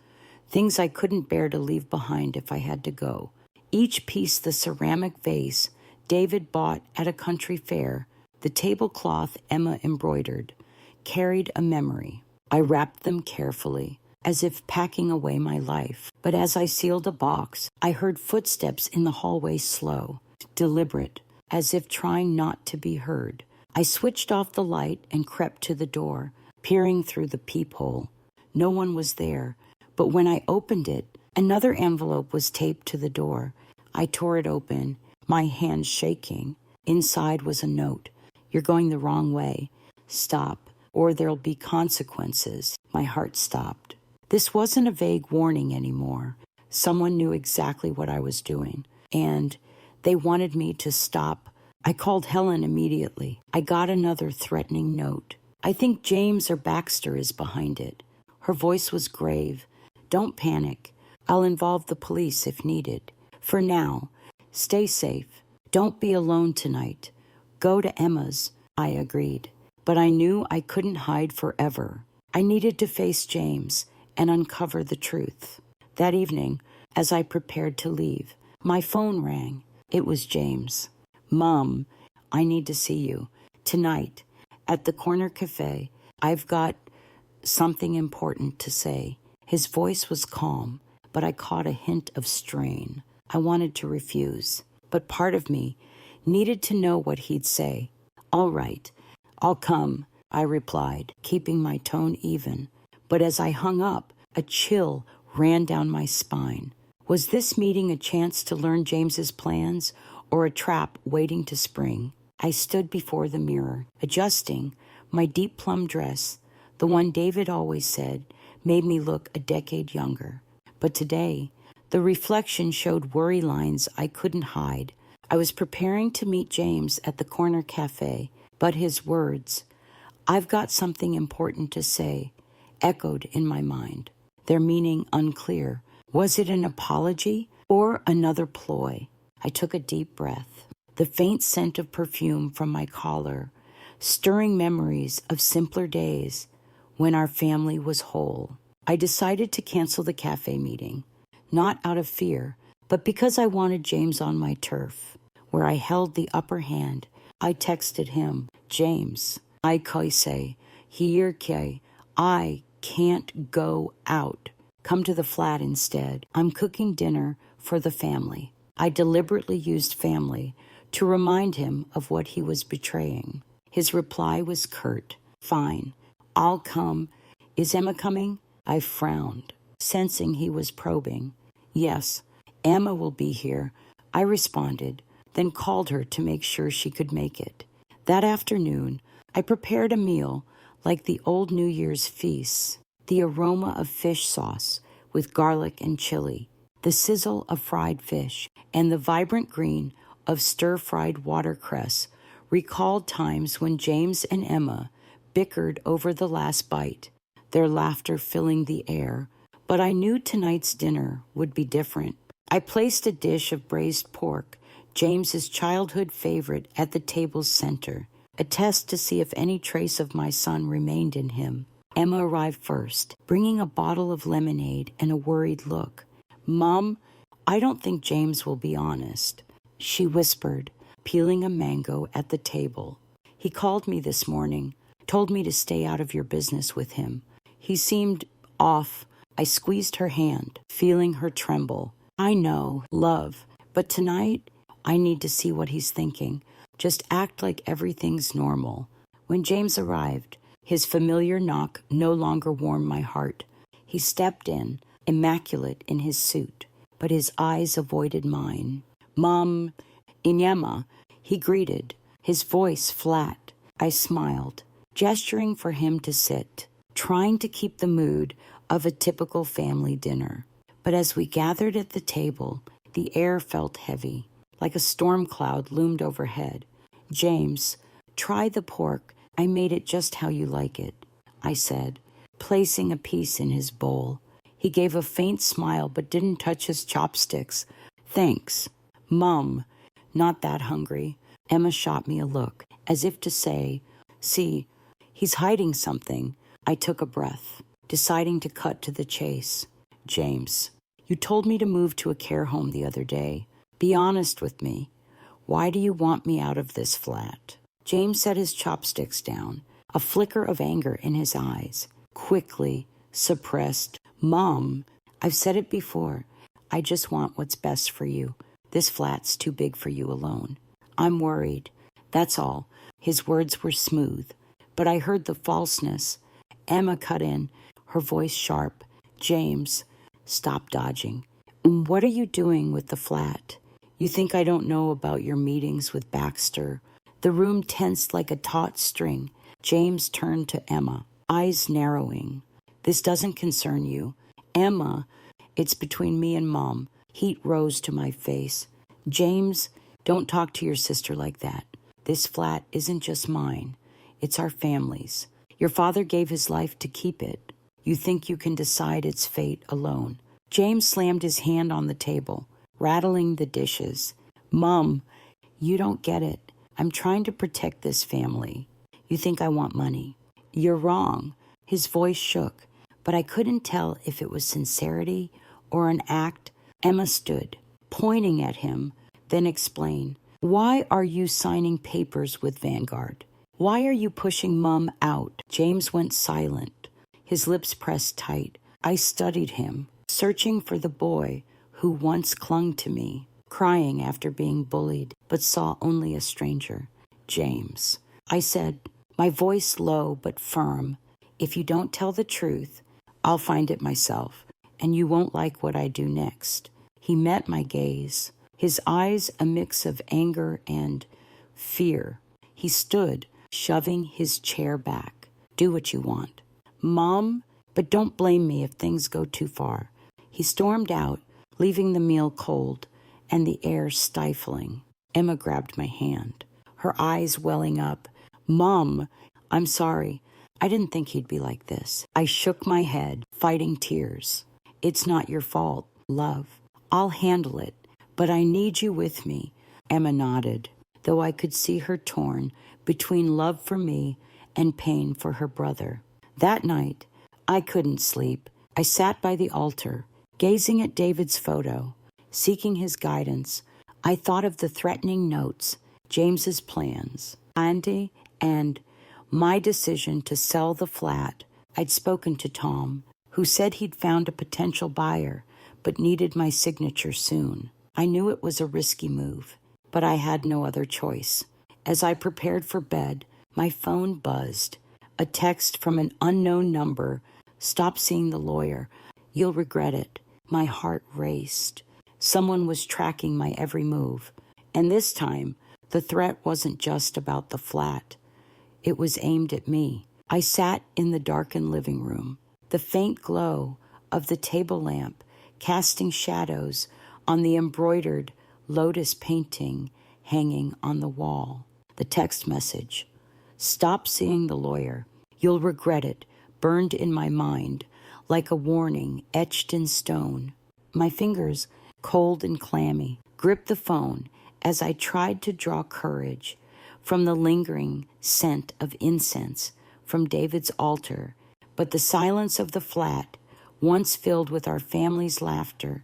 things I couldn't bear to leave behind if I had to go. Each piece, the ceramic vase David bought at a country fair, the tablecloth Emma embroidered, carried a memory. I wrapped them carefully, as if packing away my life. But as I sealed a box, I heard footsteps in the hallway, slow, deliberate, as if trying not to be heard. I switched off the light and crept to the door, peering through the peephole. No one was there, but when I opened it, another envelope was taped to the door. I tore it open, my hands shaking. Inside was a note. You're going the wrong way. Stop, or there'll be consequences. My heart stopped. This wasn't a vague warning anymore. Someone knew exactly what I was doing, and they wanted me to stop. I called Helen immediately. I got another threatening note. I think James or Baxter is behind it. Her voice was grave. Don't panic. I'll involve the police if needed. For now, stay safe. Don't be alone tonight. Go to Emma's. I agreed. But I knew I couldn't hide forever. I needed to face James and uncover the truth. That evening, as I prepared to leave, my phone rang. It was James. Mom, I need to see you. Tonight, at the corner cafe, I've got something important to say. His voice was calm, but I caught a hint of strain. I wanted to refuse, but part of me needed to know what he'd say. All right, I'll come, I replied, keeping my tone even. But as I hung up, a chill ran down my spine. Was this meeting a chance to learn James's plans, or a trap waiting to spring? I stood before the mirror, adjusting my deep plum dress, the one David always said made me look a decade younger. But today, the reflection showed worry lines I couldn't hide. I was preparing to meet James at the corner cafe, but his words, "I've got something important to say," echoed in my mind, their meaning unclear. Was it an apology or another ploy? I took a deep breath. The faint scent of perfume from my collar, stirring memories of simpler days when our family was whole. I decided to cancel the cafe meeting, not out of fear, but because I wanted James on my turf, where I held the upper hand. I texted him, "James, I say, here ke, I can't go out. Come to the flat instead. I'm cooking dinner for the family." I deliberately used family to remind him of what he was betraying. His reply was curt. "Fine, I'll come. Is Emma coming?" I frowned, sensing he was probing. "Yes, Emma will be here," I responded, then called her to make sure she could make it. That afternoon, I prepared a meal like the old New Year's feasts, the aroma of fish sauce with garlic and chili, the sizzle of fried fish, and the vibrant green of stir-fried watercress recalled times when James and Emma bickered over the last bite, their laughter filling the air. But I knew tonight's dinner would be different. I placed a dish of braised pork, James's childhood favorite, at the table's center, a test to see if any trace of my son remained in him. Emma arrived first, bringing a bottle of lemonade and a worried look. "Mom, I don't think James will be honest," she whispered, peeling a mango at the table. "He called me this morning, told me to stay out of your business with him. He seemed off." I squeezed her hand, feeling her tremble. "I know, love, but tonight I need to see what he's thinking. Just act like everything's normal." When James arrived, his familiar knock no longer warmed my heart. He stepped in, immaculate in his suit, but his eyes avoided mine. "Mom, Inyama," he greeted, his voice flat. I smiled, gesturing for him to sit, trying to keep the mood of a typical family dinner. But as we gathered at the table, the air felt heavy, like a storm cloud loomed overhead. "James, try the pork. I made it just how you like it," I said, placing a piece in his bowl. He gave a faint smile but didn't touch his chopsticks. "Thanks." "Mom, not that hungry." Emma shot me a look, as if to say, "See, he's hiding something." I took a breath, deciding to cut to the chase. "James, you told me to move to a care home the other day. Be honest with me. Why do you want me out of this flat?" James set his chopsticks down, a flicker of anger in his eyes, quickly suppressed. "Mom, I've said it before. I just want what's best for you. This flat's too big for you alone. I'm worried. That's all." His words were smooth, but I heard the falseness. Emma cut in, her voice sharp. "James, stop dodging. What are you doing with the flat? You think I don't know about your meetings with Baxter?" The room tensed like a taut string. James turned to Emma, eyes narrowing. "This doesn't concern you." "Emma, it's between me and Mom." Heat rose to my face. "James, don't talk to your sister like that. This flat isn't just mine. It's our family's. Your father gave his life to keep it. You think you can decide its fate alone." James slammed his hand on the table, rattling the dishes. "Mom, you don't get it. I'm trying to protect this family. You think I want money. You're wrong." His voice shook, but I couldn't tell if it was sincerity or an act. Emma stood, pointing at him, then explained. "Why are you signing papers with Vanguard? Why are you pushing Mom out?" James went silent, his lips pressed tight. I studied him, searching for the boy who once clung to me, crying after being bullied, but saw only a stranger. "James," I said, my voice low but firm, "if you don't tell the truth, I'll find it myself, and you won't like what I do next." He met my gaze, his eyes a mix of anger and fear. He stood, shoving his chair back. "Do what you want. Mom, but don't blame me if things go too far." He stormed out, leaving the meal cold and the air stifling. Emma grabbed my hand, her eyes welling up. "Mom, I'm sorry. I didn't think he'd be like this." I shook my head, fighting tears. "It's not your fault, love. I'll handle it, but I need you with me." Emma nodded, though I could see her torn between love for me and pain for her brother. That night, I couldn't sleep. I sat by the altar, gazing at David's photo, seeking his guidance. I thought of the threatening notes, James's plans, Andy, and my decision to sell the flat. I'd spoken to Tom, who said he'd found a potential buyer, but needed my signature soon. I knew it was a risky move, but I had no other choice. As I prepared for bed, my phone buzzed. A text from an unknown number. "Stop seeing the lawyer. You'll regret it." My heart raced. Someone was tracking my every move. And this time, the threat wasn't just about the flat. It was aimed at me. I sat in the darkened living room, the faint glow of the table lamp casting shadows on the embroidered lotus painting hanging on the wall. The text message, "Stop seeing the lawyer. You'll regret it," burned in my mind like a warning etched in stone. My fingers cold and clammy, gripped the phone as I tried to draw courage from the lingering scent of incense from David's altar. But the silence of the flat, once filled with our family's laughter,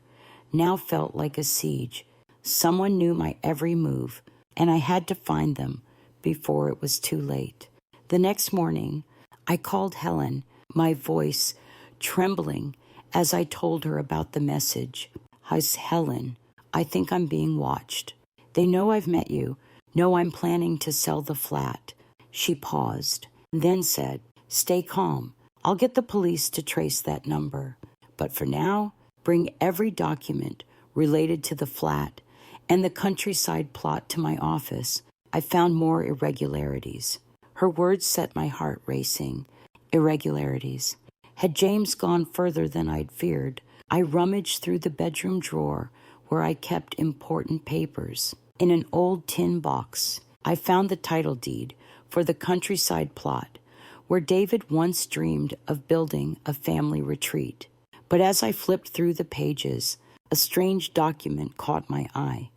now felt like a siege. Someone knew my every move, and I had to find them before it was too late. The next morning, I called Helen, my voice trembling as I told her about the message. Helen, I think I'm being watched. They know I've met you, know I'm planning to sell the flat. She paused, then said, stay calm. I'll get the police to trace that number. But for now, bring every document related to the flat and the countryside plot to my office. I found more irregularities. Her words set my heart racing. Irregularities. Had James gone further than I'd feared, I rummaged through the bedroom drawer where I kept important papers. In an old tin box, I found the title deed for the countryside plot, where David once dreamed of building a family retreat. But as I flipped through the pages, a strange document caught my eye.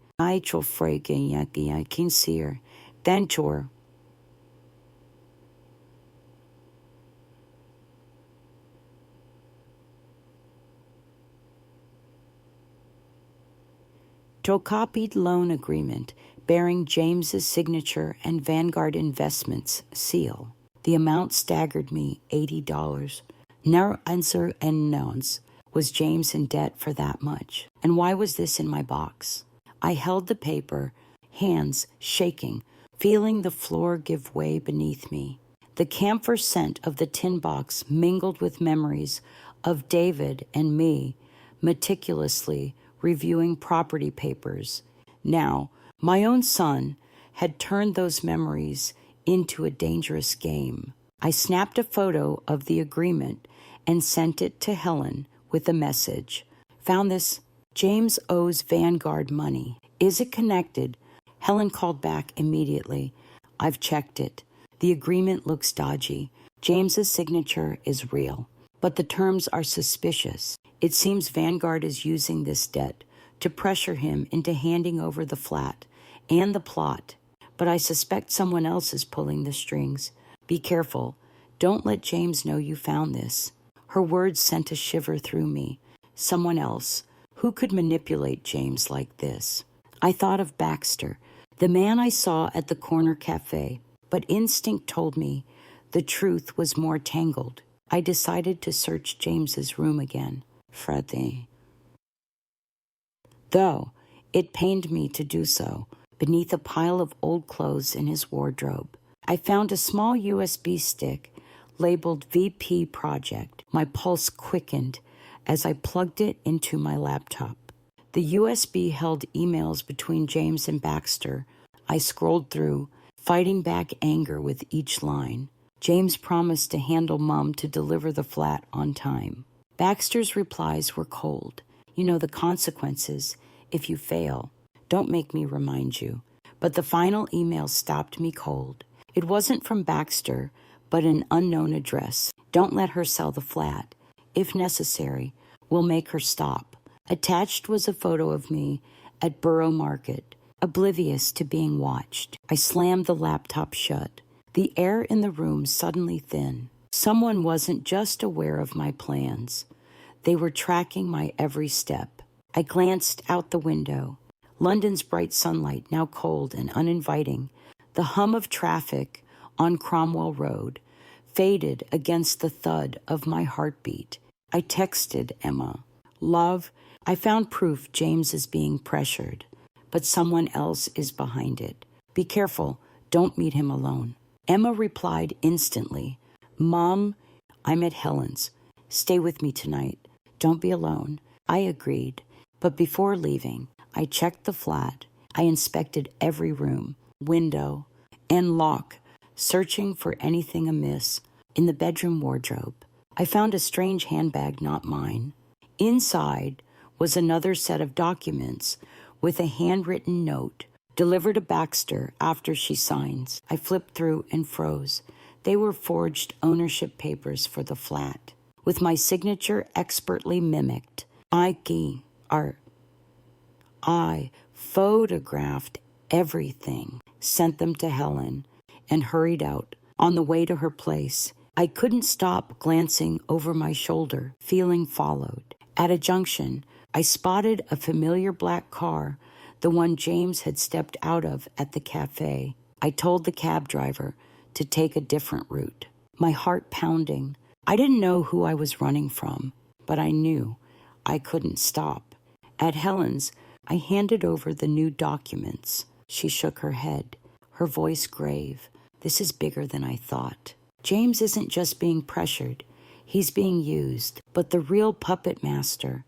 To copied loan agreement bearing James's signature and Vanguard Investments seal. The amount staggered me, $80. No answer and nonce. Was James in debt for that much? And why was this in my box? I held the paper, hands shaking, feeling the floor give way beneath me. The camphor scent of the tin box mingled with memories of David and me meticulously reviewing property papers. Now, my own son had turned those memories into a dangerous game. I snapped a photo of the agreement and sent it to Helen with a message. Found this. James owes Vanguard money. Is it connected? Helen called back immediately. I've checked it. The agreement looks dodgy. James's signature is real, but the terms are suspicious. It seems Vanguard is using this debt to pressure him into handing over the flat and the plot, but I suspect someone else is pulling the strings. Be careful. Don't let James know you found this. Her words sent a shiver through me. Someone else. Who could manipulate James like this? I thought of Baxter, the man I saw at the corner cafe, but instinct told me the truth was more tangled. I decided to search James's room again. Freddie. Though it pained me to do so, beneath a pile of old clothes in his wardrobe, I found a small USB stick labeled VP Project. My pulse quickened as I plugged it into my laptop. The USB held emails between James and Baxter. I scrolled through, fighting back anger with each line. James promised to handle Mom to deliver the flat on time. Baxter's replies were cold. You know the consequences if you fail. Don't make me remind you. But the final email stopped me cold. It wasn't from Baxter, but an unknown address. Don't let her sell the flat. If necessary, we'll make her stop. Attached was a photo of me at Borough Market, oblivious to being watched. I slammed the laptop shut. The air in the room suddenly thinned. Someone wasn't just aware of my plans. They were tracking my every step. I glanced out the window. London's bright sunlight, now cold and uninviting. The hum of traffic on Cromwell Road faded against the thud of my heartbeat. I texted Emma. Love, I found proof James is being pressured, but someone else is behind it. Be careful. Don't meet him alone. Emma replied instantly. Mom, I'm at Helen's. Stay with me tonight. Don't be alone. I agreed. But before leaving, I checked the flat. I inspected every room, window, and lock, searching for anything amiss. In the bedroom wardrobe, I found a strange handbag not mine. Inside was another set of documents with a handwritten note delivered to Baxter after she signs. I flipped through and froze. They were forged ownership papers for the flat, with my signature expertly mimicked. I key art. I photographed everything, sent them to Helen, and hurried out. On the way to her place, I couldn't stop glancing over my shoulder, feeling followed. At a junction, I spotted a familiar black car, the one James had stepped out of at the cafe. I told the cab driver to take a different route, my heart pounding. I didn't know who I was running from, but I knew I couldn't stop. At Helen's, I handed over the new documents. She shook her head, her voice grave. This is bigger than I thought. James isn't just being pressured. He's being used. But the real puppet master,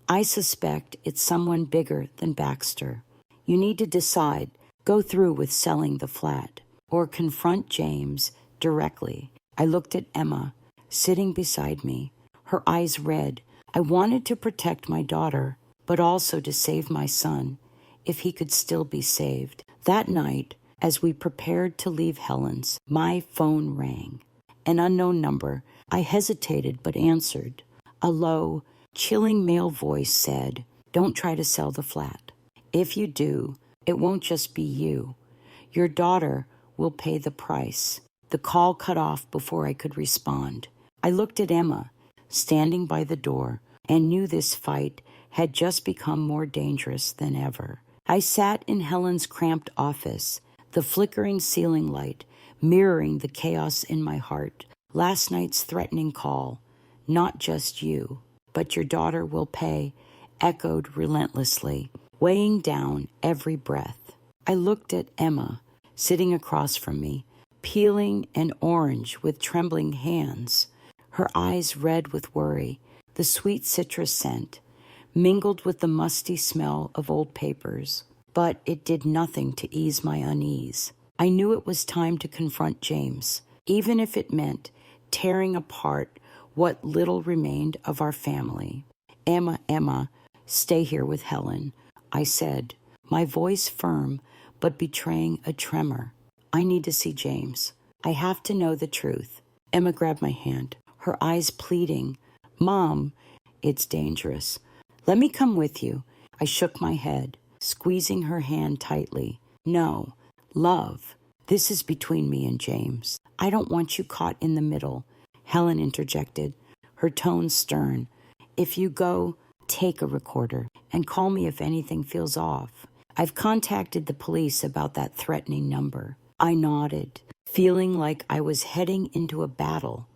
I suspect it's someone bigger than Baxter. You need to decide, go through with selling the flat, or confront James directly. I looked at Emma, sitting beside me, her eyes red. I wanted to protect my daughter, but also to save my son, if he could still be saved. That night, as we prepared to leave Helen's, my phone rang. An unknown number. I hesitated but answered. A low, chilling male voice said, "Don't try to sell the flat. If you do, it won't just be you. Your daughter will pay the price." The call cut off before I could respond. I looked at Emma, standing by the door, and knew this fight had just become more dangerous than ever. I sat in Helen's cramped office, the flickering ceiling light mirroring the chaos in my heart. Last night's threatening call, "Not just you, but your daughter will pay," echoed relentlessly, weighing down every breath. I looked at Emma, sitting across from me, peeling an orange with trembling hands, her eyes red with worry. The sweet citrus scent mingled with the musty smell of old papers, but it did nothing to ease my unease. I knew it was time to confront James, even if it meant tearing apart what little remained of our family. Emma, stay here with Helen," I said, my voice firm but betraying a tremor. "I need to see James. I have to know the truth." Emma grabbed my hand, her eyes pleading. "Mom, it's dangerous. Let me come with you." I shook my head, squeezing her hand tightly. "No, love, this is between me and James. I don't want you caught in the middle," Helen interjected, her tone stern. "If you go, take a recorder and call me if anything feels off. I've contacted the police about that threatening number." I nodded, feeling like I was heading into a battle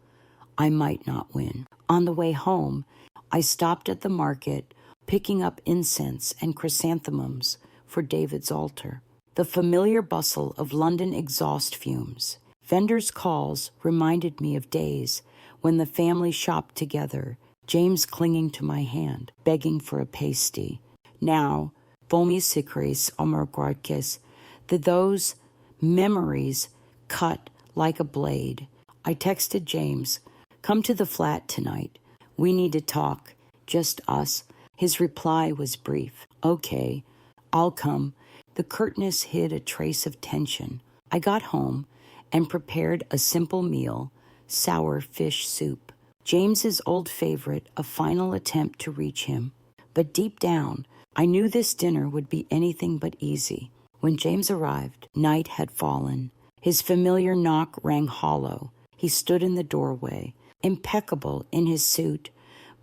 I might not win. On the way home, I stopped at the market, picking up incense and chrysanthemums for David's altar. The familiar bustle of London exhaust fumes. Vendors' calls reminded me of days when the family shopped together, James clinging to my hand, begging for a pasty. Now, Vomis secrets amarguarques, those memories cut like a blade. I texted James, "Come to the flat tonight. We need to talk, just us." His reply was brief. "Okay, I'll come." The curtness hid a trace of tension. I got home and prepared a simple meal, sour fish soup. James's old favorite, a final attempt to reach him. But deep down, I knew this dinner would be anything but easy. When James arrived, night had fallen. His familiar knock rang hollow. He stood in the doorway, impeccable in his suit,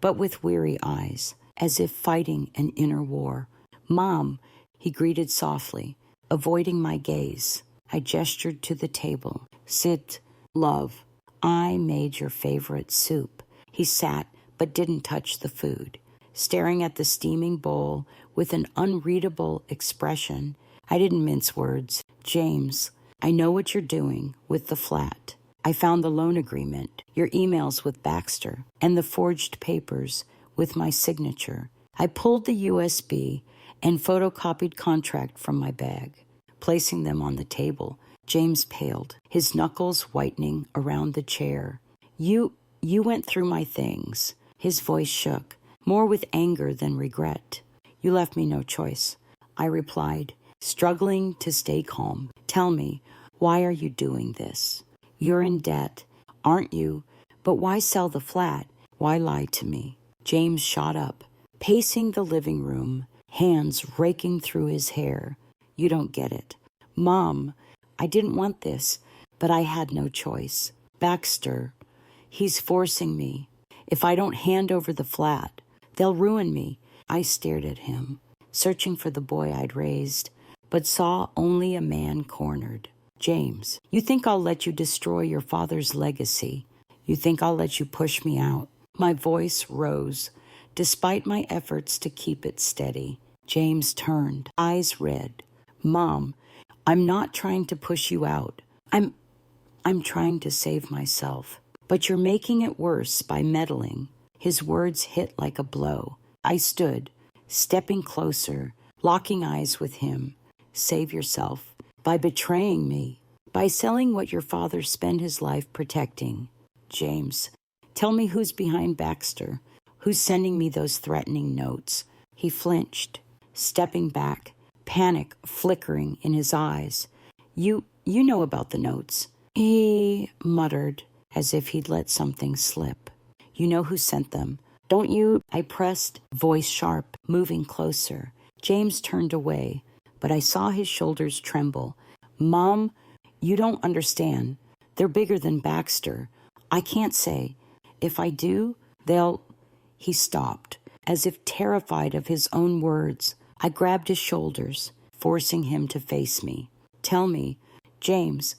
but with weary eyes, as if fighting an inner war. "Mom," he greeted softly, avoiding my gaze. I gestured to the table. "Sit, love. I made your favorite soup." He sat, but didn't touch the food, staring at the steaming bowl with an unreadable expression. I didn't mince words. "James, I know what you're doing with the flat. I found the loan agreement, your emails with Baxter, and the forged papers with my signature." I pulled the USB and photocopied contract from my bag. Placing them on the table, James paled, his knuckles whitening around the chair. You went through my things." His voice shook, more with anger than regret. "You left me no choice," I replied, struggling to stay calm. "Tell me, why are you doing this? You're in debt, aren't you? But why sell the flat? Why lie to me?" James shot up, pacing the living room, hands raking through his hair. You don't get it. Mom, I didn't want this, but I had no choice. Baxter, he's forcing me. If I don't hand over the flat, they'll ruin me. I stared at him, searching for the boy I'd raised, but saw only a man cornered. James, you think I'll let you destroy your father's legacy? You think I'll let you push me out? My voice rose, despite my efforts to keep it steady. James turned, eyes red. Mom, I'm not trying to push you out. I'm trying to save myself. But you're making it worse by meddling. His words hit like a blow. I stood, stepping closer, locking eyes with him. Save yourself. By betraying me. By selling what your father spent his life protecting. James, tell me who's behind Baxter. Who's sending me those threatening notes? He flinched, stepping back, panic flickering in his eyes. You know about the notes. He muttered, as if he'd let something slip. You know who sent them, don't you? I pressed, voice sharp, moving closer. James turned away, but I saw his shoulders tremble. Mom, you don't understand. They're bigger than Baxter. I can't say. If I do, they'll... He stopped, as if terrified of his own words. I grabbed his shoulders, forcing him to face me. Tell me, James,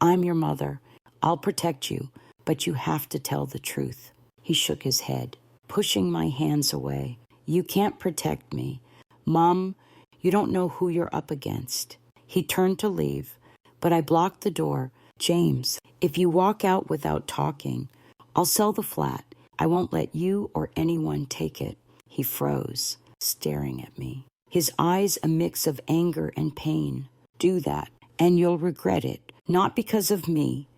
I'm your mother. I'll protect you, but you have to tell the truth. He shook his head, pushing my hands away. You can't protect me. Mom, you don't know who you're up against. He turned to leave, but I blocked the door. James, if you walk out without talking, I'll sell the flat. I won't let you or anyone take it. He froze, staring at me, his eyes a mix of anger and pain. Do that, and you'll regret it, not because of me,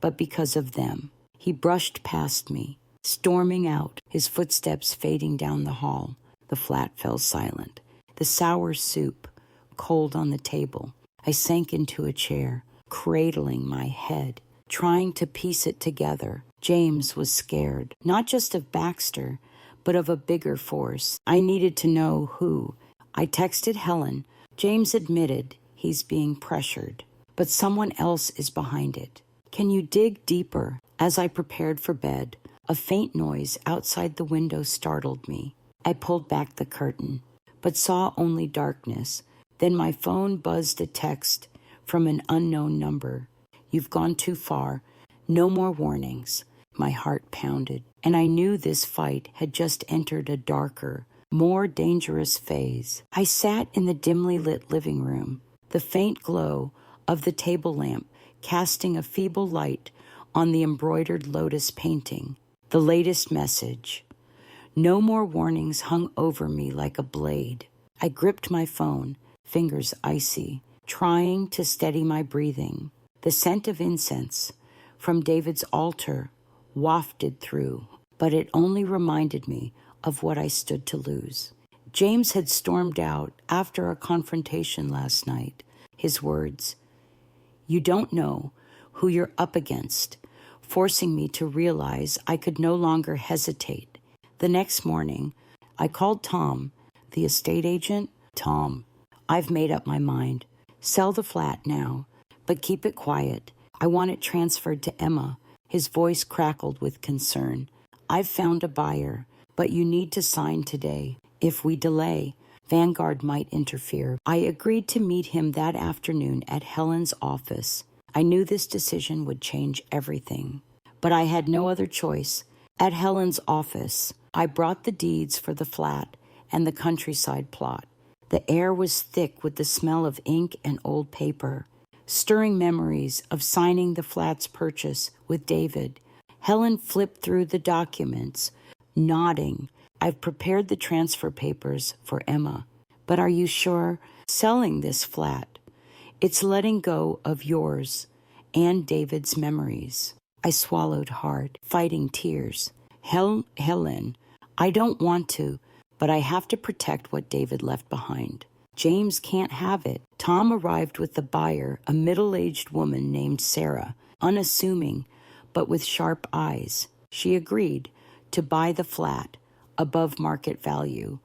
but because of them. He brushed past me, storming out, his footsteps fading down the hall. The flat fell silent. The sour soup, cold on the table. I sank into a chair, cradling my head, trying to piece it together. James was scared, not just of Baxter, but of a bigger force. I needed to know who. I texted Helen. James admitted he's being pressured, but someone else is behind it. Can you dig deeper? As I prepared for bed, a faint noise outside the window startled me. I pulled back the curtain, but saw only darkness. Then my phone buzzed a text from an unknown number. You've gone too far. No more warnings. My heart pounded, and I knew this fight had just entered a darker, more dangerous phase. I sat in the dimly lit living room, the faint glow of the table lamp casting a feeble light on the embroidered lotus painting. The latest message. No more warnings hung over me like a blade. I gripped my phone, fingers icy, trying to steady my breathing. The scent of incense from David's altar wafted through, but it only reminded me of what I stood to lose. James had stormed out after a confrontation last night. His words, "You don't know who you're up against," forcing me to realize I could no longer hesitate. The next morning, I called Tom, the estate agent. Tom, I've made up my mind. Sell the flat now, but keep it quiet. I want it transferred to Emma. His voice crackled with concern. I've found a buyer, but you need to sign today. If we delay, Vanguard might interfere. I agreed to meet him that afternoon at Helen's office. I knew this decision would change everything, but I had no other choice. At Helen's office, I brought the deeds for the flat and the countryside plot. The air was thick with the smell of ink and old paper, stirring memories of signing the flat's purchase with David. Helen flipped through the documents, nodding. I've prepared the transfer papers for Emma. But are you sure? Selling this flat, it's letting go of yours and David's memories. I swallowed hard, fighting tears. Helen, I don't want to, but I have to protect what David left behind. James can't have it. Tom arrived with the buyer, a middle-aged woman named Sarah, unassuming, but with sharp eyes. She agreed to buy the flat above market value,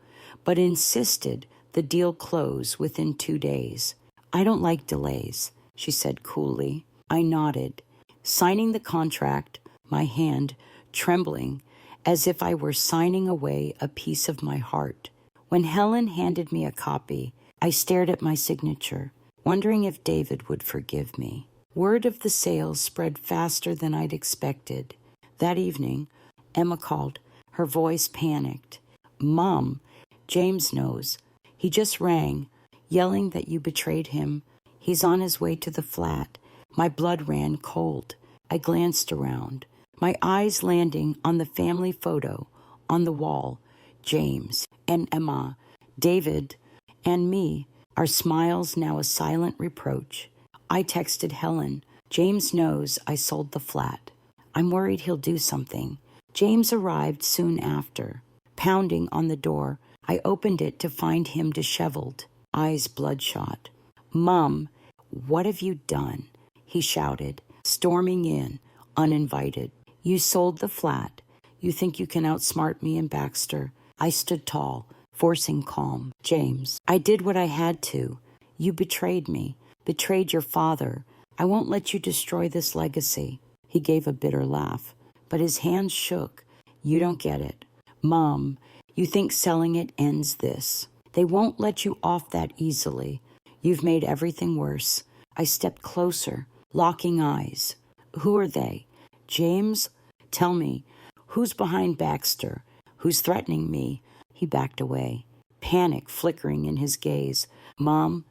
but insisted the the deal close within 2 days. I don't like delays, she said coolly. I nodded, signing the contract, my hand trembling as if I were signing away a piece of my heart. When Helen handed me a copy, I stared at my signature, wondering if David would forgive me. Word of the sale spread faster than I'd expected. That evening, Emma called, her voice panicked. Mom, James knows. He just rang, yelling that you betrayed him. He's on his way to the flat. My blood ran cold. I glanced around, my eyes landing on the family photo on the wall. James and Emma, David and me, our smiles now a silent reproach. I texted Helen. James knows I sold the flat. I'm worried he'll do something. James arrived soon after. Pounding on the door, I opened it to find him disheveled, eyes bloodshot. Mom, what have you done? He shouted, storming in, uninvited. You sold the flat. You think you can outsmart me and Baxter. I stood tall, forcing calm. James, I did what I had to. You betrayed me, betrayed your father. I won't let you destroy this legacy. He gave a bitter laugh, but his hands shook. You don't get it. Mom, you think selling it ends this. They won't let you off that easily. You've made everything worse. I stepped closer, locking eyes. Who are they? James, tell me, who's behind Baxter? Who's threatening me? He backed away, panic flickering in his gaze. Mom,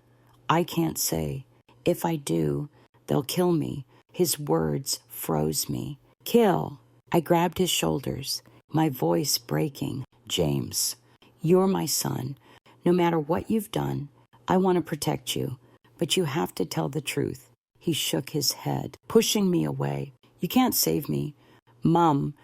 I can't say. If I do, they'll kill me. His words froze me. Kill. I grabbed his shoulders, my voice breaking. James, you're my son. No matter what you've done, I want to protect you, but you have to tell the truth. He shook his head, pushing me away. You can't save me. Mom,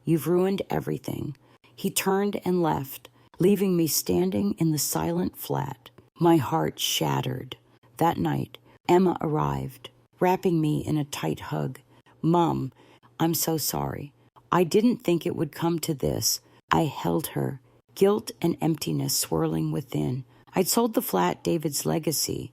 you've ruined everything. He turned and left, leaving me standing in the silent flat. My heart shattered. That night, Emma arrived, wrapping me in a tight hug. Mom, I'm so sorry. I didn't think it would come to this. I held her, guilt and emptiness swirling within. I'd sold the flat David's legacy,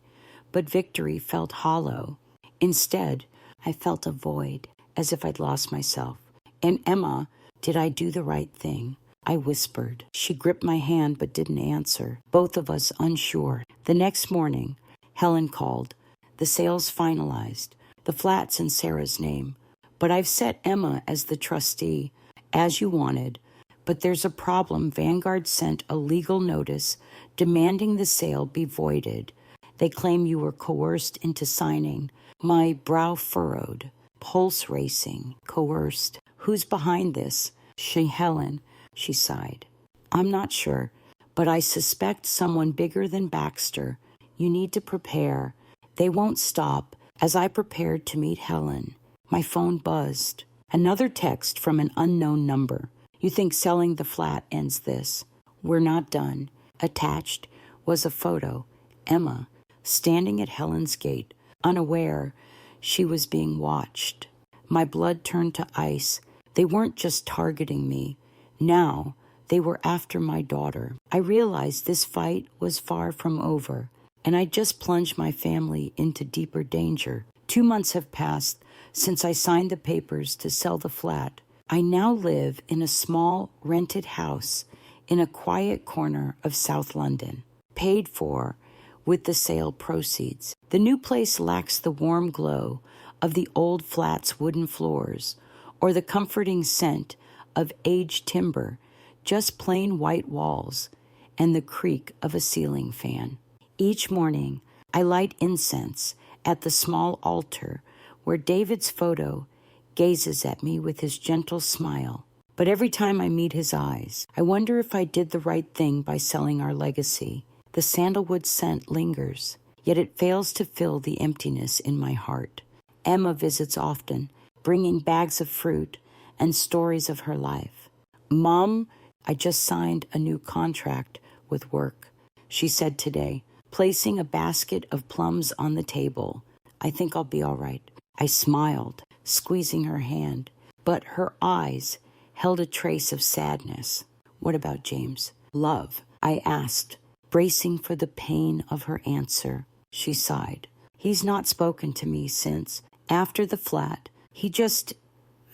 but victory felt hollow. Instead, I felt a void, as if I'd lost myself. And Emma, did I do the right thing? I whispered. She gripped my hand but didn't answer, both of us unsure. The next morning, Helen called. The sale's finalized. The flat's in Sarah's name. But I've set Emma as the trustee, as you wanted. But there's a problem. Vanguard sent a legal notice demanding the sale be voided. They claim you were coerced into signing. My brow furrowed, pulse racing, coerced. Who's behind this? Helen, she sighed. I'm not sure, but I suspect someone bigger than Baxter. You need to prepare. They won't stop. As I prepared to meet Helen, my phone buzzed. Another text from an unknown number. You think selling the flat ends this? We're not done. Attached was a photo. Emma, standing at Helen's gate, unaware she was being watched. My blood turned to ice. They weren't just targeting me. Now, they were after my daughter. I realized this fight was far from over, and I just plunged my family into deeper danger. 2 months have passed since I signed the papers to sell the flat. I now live in a small rented house in a quiet corner of South London, paid for with the sale proceeds. The new place lacks the warm glow of the old flat's wooden floors or the comforting scent of aged timber, just plain white walls and the creak of a ceiling fan. Each morning, I light incense at the small altar where David's photo gazes at me with his gentle smile. But every time I meet his eyes, I wonder if I did the right thing by selling our legacy. The sandalwood scent lingers, yet it fails to fill the emptiness in my heart. Emma visits often, bringing bags of fruit and stories of her life. Mom, I just signed a new contract with work, she said today, placing a basket of plums on the table. I think I'll be all right. I smiled, squeezing her hand, but her eyes held a trace of sadness. What about James? Love, I asked, bracing for the pain of her answer. She sighed. He's not spoken to me since, after the flat. He just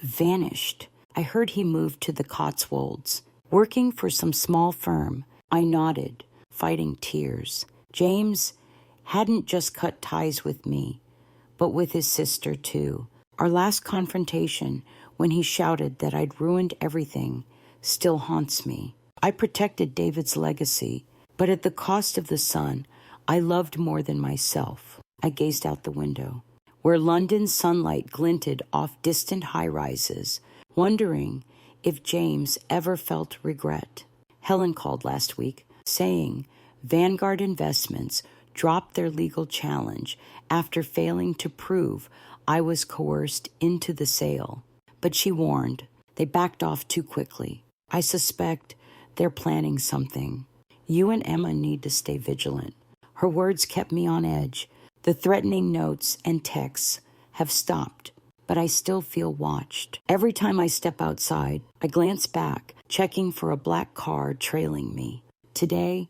vanished. I heard he moved to the Cotswolds, working for some small firm. I nodded, fighting tears. James hadn't just cut ties with me, but with his sister too. Our last confrontation, when he shouted that I'd ruined everything, still haunts me. I protected David's legacy, but at the cost of the son I loved more than myself. I gazed out the window, where London's sunlight glinted off distant high-rises, wondering if James ever felt regret. Helen called last week, saying Vanguard Investments dropped their legal challenge after failing to prove I was coerced into the sale. But she warned, they backed off too quickly. I suspect they're planning something. You and Emma need to stay vigilant. Her words kept me on edge. The threatening notes and texts have stopped, but I still feel watched. Every time I step outside, I glance back, checking for a black car trailing me. Today,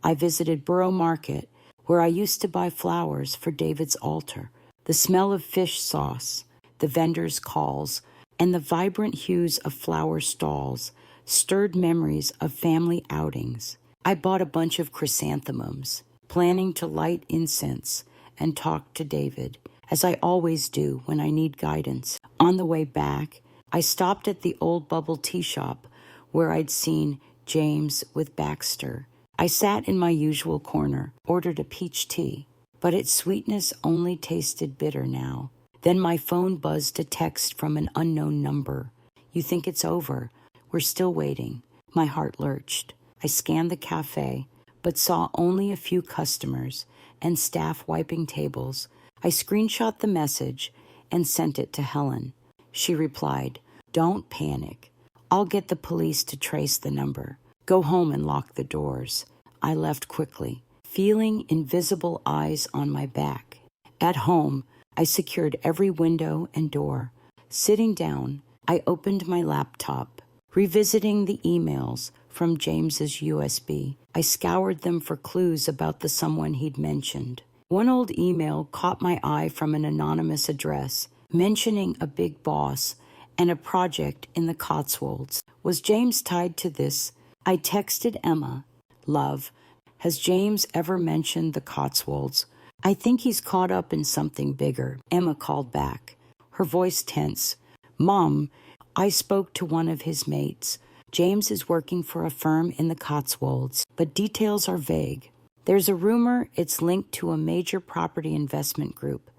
I visited Borough Market, where I used to buy flowers for David's altar. The smell of fish sauce, the vendors' calls, and the vibrant hues of flower stalls stirred memories of family outings. I bought a bunch of chrysanthemums, planning to light incense and talk to David, as I always do when I need guidance. On the way back, I stopped at the old bubble tea shop where I'd seen James with Baxter. I sat in my usual corner, ordered a peach tea, but its sweetness only tasted bitter now. Then my phone buzzed a text from an unknown number. You think it's over? We're still waiting. My heart lurched. I scanned the cafe, but saw only a few customers and staff wiping tables. I screenshot the message and sent it to Helen. She replied, "Don't panic. I'll get the police to trace the number. Go home and lock the doors." I left quickly, feeling invisible eyes on my back. At home, I secured every window and door. Sitting down, I opened my laptop, revisiting the emails from James's USB. I scoured them for clues about the someone he'd mentioned. One old email caught my eye from an anonymous address, mentioning a big boss and a project in the Cotswolds. Was James tied to this? I texted Emma, "Love, has James ever mentioned the Cotswolds? I think he's caught up in something bigger." Emma called back, her voice tense. "Mom, I spoke to one of his mates. James is working for a firm in the Cotswolds, but details are vague. There's a rumor it's linked to a major property investment group,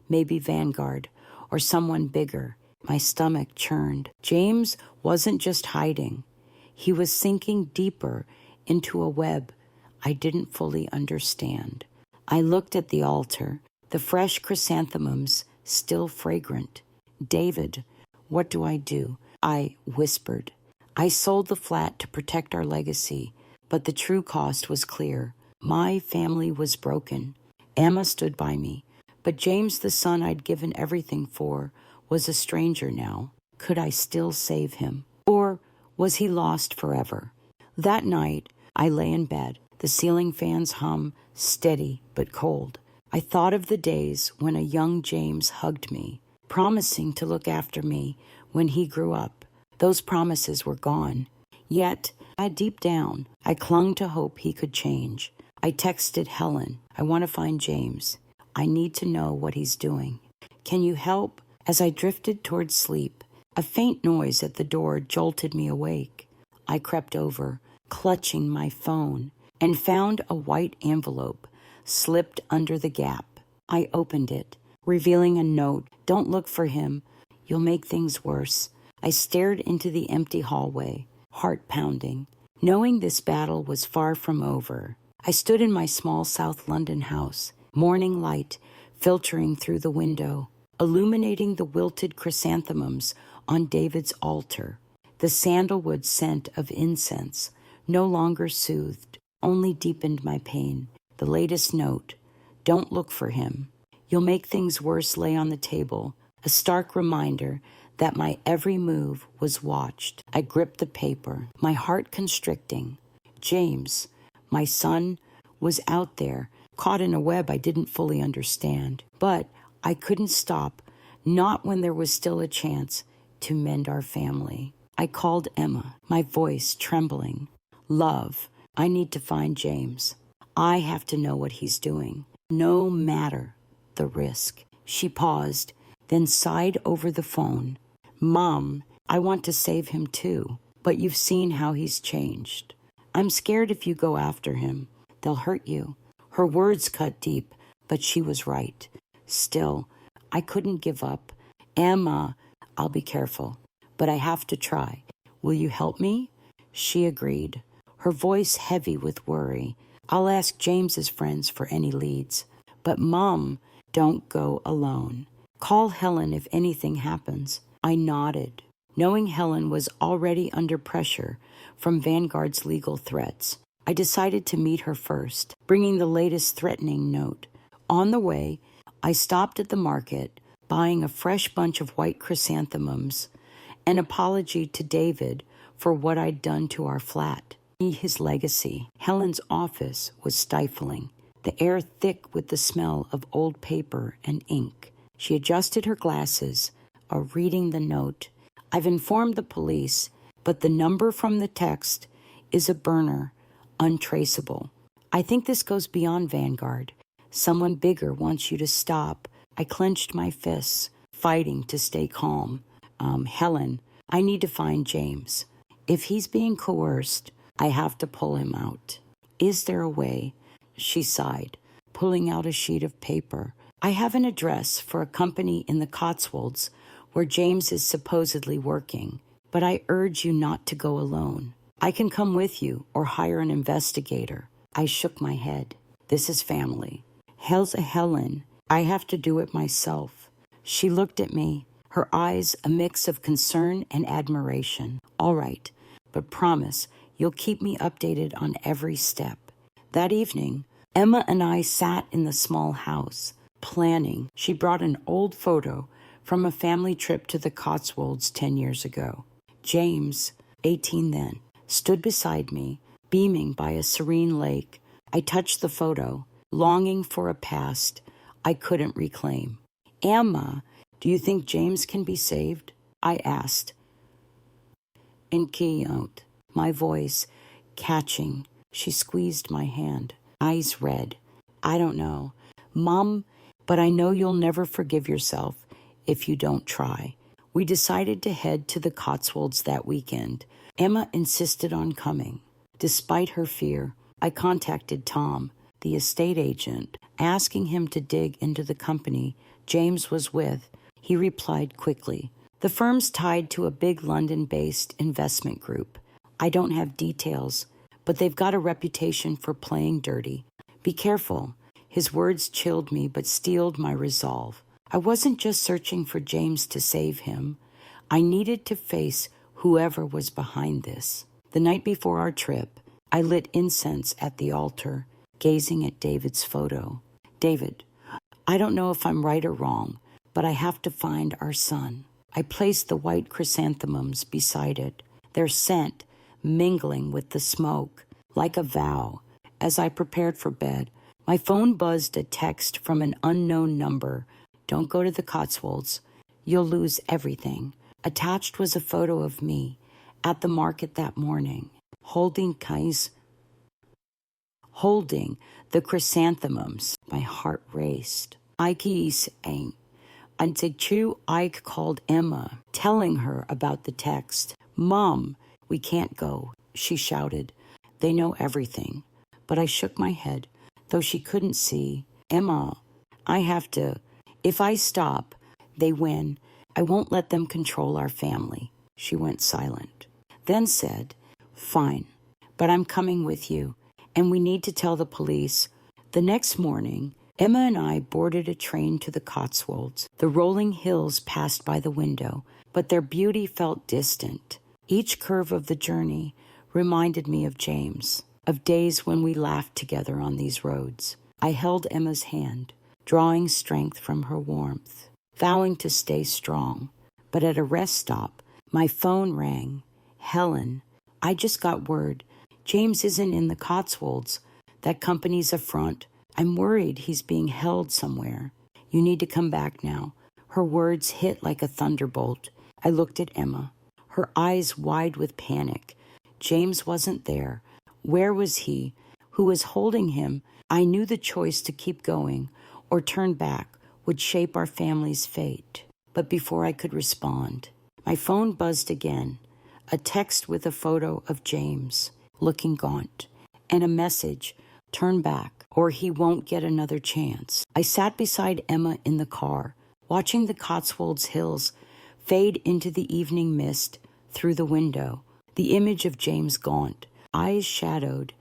maybe Vanguard, or someone bigger." My stomach churned. James wasn't just hiding. He was sinking deeper into a web I didn't fully understand. I looked at the altar, the fresh chrysanthemums still fragrant. "David, what do I do?" I whispered. I sold the flat to protect our legacy, but the true cost was clear. My family was broken. Emma stood by me, but James, the son I'd given everything for, was a stranger now. Could I still save him? Or was he lost forever? That night, I lay in bed, the ceiling fan's hum steady but cold. I thought of the days when a young James hugged me, promising to look after me when he grew up. Those promises were gone. Yet, deep down, I clung to hope he could change. I texted Helen, "I want to find James. I need to know what he's doing. Can you help?" As I drifted towards sleep, a faint noise at the door jolted me awake. I crept over, clutching my phone, and found a white envelope slipped under the gap. I opened it, revealing a note. "Don't look for him. You'll make things worse." I stared into the empty hallway, heart pounding. Knowing this battle was far from over, I stood in my small South London house, morning light filtering through the window, illuminating the wilted chrysanthemums on David's altar. The sandalwood scent of incense no longer soothed, only deepened my pain. The latest note, "Don't look for him. You'll make things worse," lay on the table, a stark reminder that my every move was watched. I gripped the paper, my heart constricting. James, my son, was out there, caught in a web I didn't fully understand. But I couldn't stop, not when there was still a chance to mend our family. I called Emma, my voice trembling. Love, I need to find James. I have to know what he's doing, no matter the risk. She paused, then sighed over the phone. Mom, I want to save him too, but you've seen how he's changed. I'm scared if you go after him, they'll hurt you. Her words cut deep, but she was right. Still, I couldn't give up. Emma, I'll be careful, but I have to try. Will you help me? She agreed, her voice heavy with worry. I'll ask James's friends for any leads. But Mom, don't go alone. Call Helen if anything happens. I nodded, knowing Helen was already under pressure from Vanguard's legal threats. I decided to meet her first, bringing the latest threatening note. On the way, I stopped at the market, buying a fresh bunch of white chrysanthemums, an apology to David for what I'd done to our flat. His legacy. Helen's office was stifling, the air thick with the smell of old paper and ink. She adjusted her glasses, reading the note. I've informed the police, but the number from the text is a burner, untraceable. I think this goes beyond Vanguard. Someone bigger wants you to stop. I clenched my fists, fighting to stay calm. Helen, I need to find James. If he's being coerced, I have to pull him out. Is there a way? She sighed, pulling out a sheet of paper. I have an address for a company in the Cotswolds where James is supposedly working, but I urge you not to go alone. I can come with you or hire an investigator. I shook my head. This is family. Helen, I have to do it myself. She looked at me, her eyes a mix of concern and admiration. All right, but promise you'll keep me updated on every step. That evening, Emma and I sat in the small house, planning. She brought an old photo from a family trip to the Cotswolds 10 years ago. James, 18 then, stood beside me, beaming by a serene lake. I touched the photo, longing for a past I couldn't reclaim. Emma, do you think James can be saved? I asked. In keynote, my voice catching. She squeezed my hand, eyes red. I don't know, Mom, but I know you'll never forgive yourself if you don't try. We decided to head to the Cotswolds that weekend. Emma insisted on coming. Despite her fear, I contacted Tom, the estate agent, asking him to dig into the company James was with. He replied quickly. The firm's tied to a big London-based investment group. I don't have details, but they've got a reputation for playing dirty. Be careful. His words chilled me but steeled my resolve. I wasn't just searching for James to save him. I needed to face whoever was behind this. The night before our trip, I lit incense at the altar, gazing at David's photo. David, I don't know if I'm right or wrong, but I have to find our son. I placed the white chrysanthemums beside it, their scent mingling with the smoke, like a vow. As I prepared for bed, my phone buzzed a text from an unknown number. Don't go to the Cotswolds. You'll lose everything. Attached was a photo of me at the market that morning, holding the chrysanthemums. My heart raced. Ike called Emma, telling her about the text. Mom, we can't go, she shouted. They know everything. But I shook my head, though she couldn't see. Emma, I have to. If I stop, they win. I won't let them control our family. She went silent, then said, Fine, but I'm coming with you, and we need to tell the police. The next morning, Emma and I boarded a train to the Cotswolds. The rolling hills passed by the window, but their beauty felt distant. Each curve of the journey reminded me of James, of days when we laughed together on these roads. I held Emma's hand, drawing strength from her warmth, vowing to stay strong. But at a rest stop, my phone rang. Helen, I just got word. James isn't in the Cotswolds. That company's a front. I'm worried he's being held somewhere. You need to come back now. Her words hit like a thunderbolt. I looked at Emma, her eyes wide with panic. James wasn't there. Where was he? Who was holding him? I knew the choice to keep going or turn back would shape our family's fate. But before I could respond, my phone buzzed again. A text with a photo of James, looking gaunt, and a message, turn back, or he won't get another chance. I sat beside Emma in the car, watching the Cotswolds hills fade into the evening mist through the window, the image of James gaunt, eyes shadowed,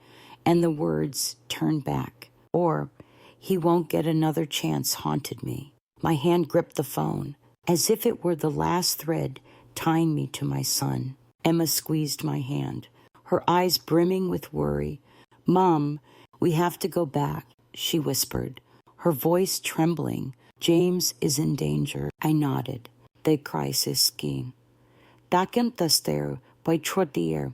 and the words, turn back, or he won't get another chance haunted me. My hand gripped the phone, as if it were the last thread tying me to my son. Emma squeezed my hand, her eyes brimming with worry. Mom, we have to go back, she whispered, her voice trembling. James is in danger. I nodded. The crisis scheme. Daken by Trottier.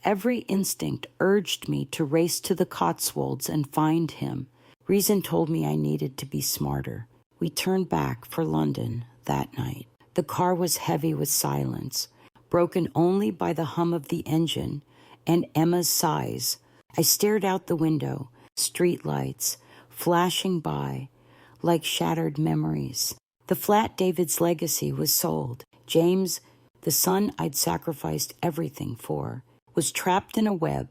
Every instinct urged me to race to the Cotswolds and find him. Reason told me I needed to be smarter. We turned back for London that night. The car was heavy with silence, broken only by the hum of the engine and Emma's sighs. I stared out the window, street lights flashing by like shattered memories. The flat David's legacy was sold. James, the son I'd sacrificed everything for, was trapped in a web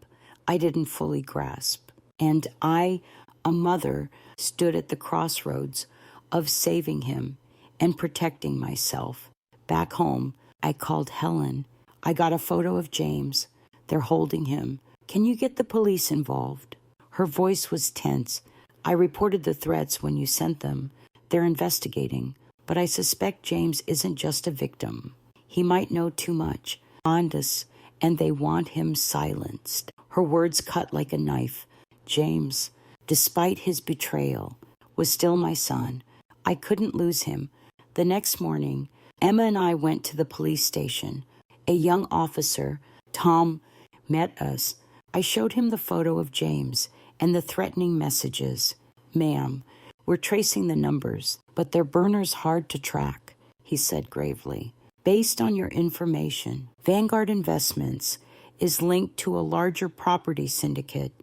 I didn't fully grasp. And I, a mother, stood at the crossroads of saving him and protecting myself. Back home, I called Helen. I got a photo of James. They're holding him. Can you get the police involved? Her voice was tense. I reported the threats when you sent them. They're investigating, but I suspect James isn't just a victim. He might know too much on us, and they want him silenced. Her words cut like a knife. James, despite his betrayal, was still my son. I couldn't lose him. The next morning, Emma and I went to the police station. A young officer, Tom, met us. I showed him the photo of James and the threatening messages. Ma'am, we're tracing the numbers, but their burner's hard to track, he said gravely. Based on your information, Vanguard Investments is linked to a larger property syndicate,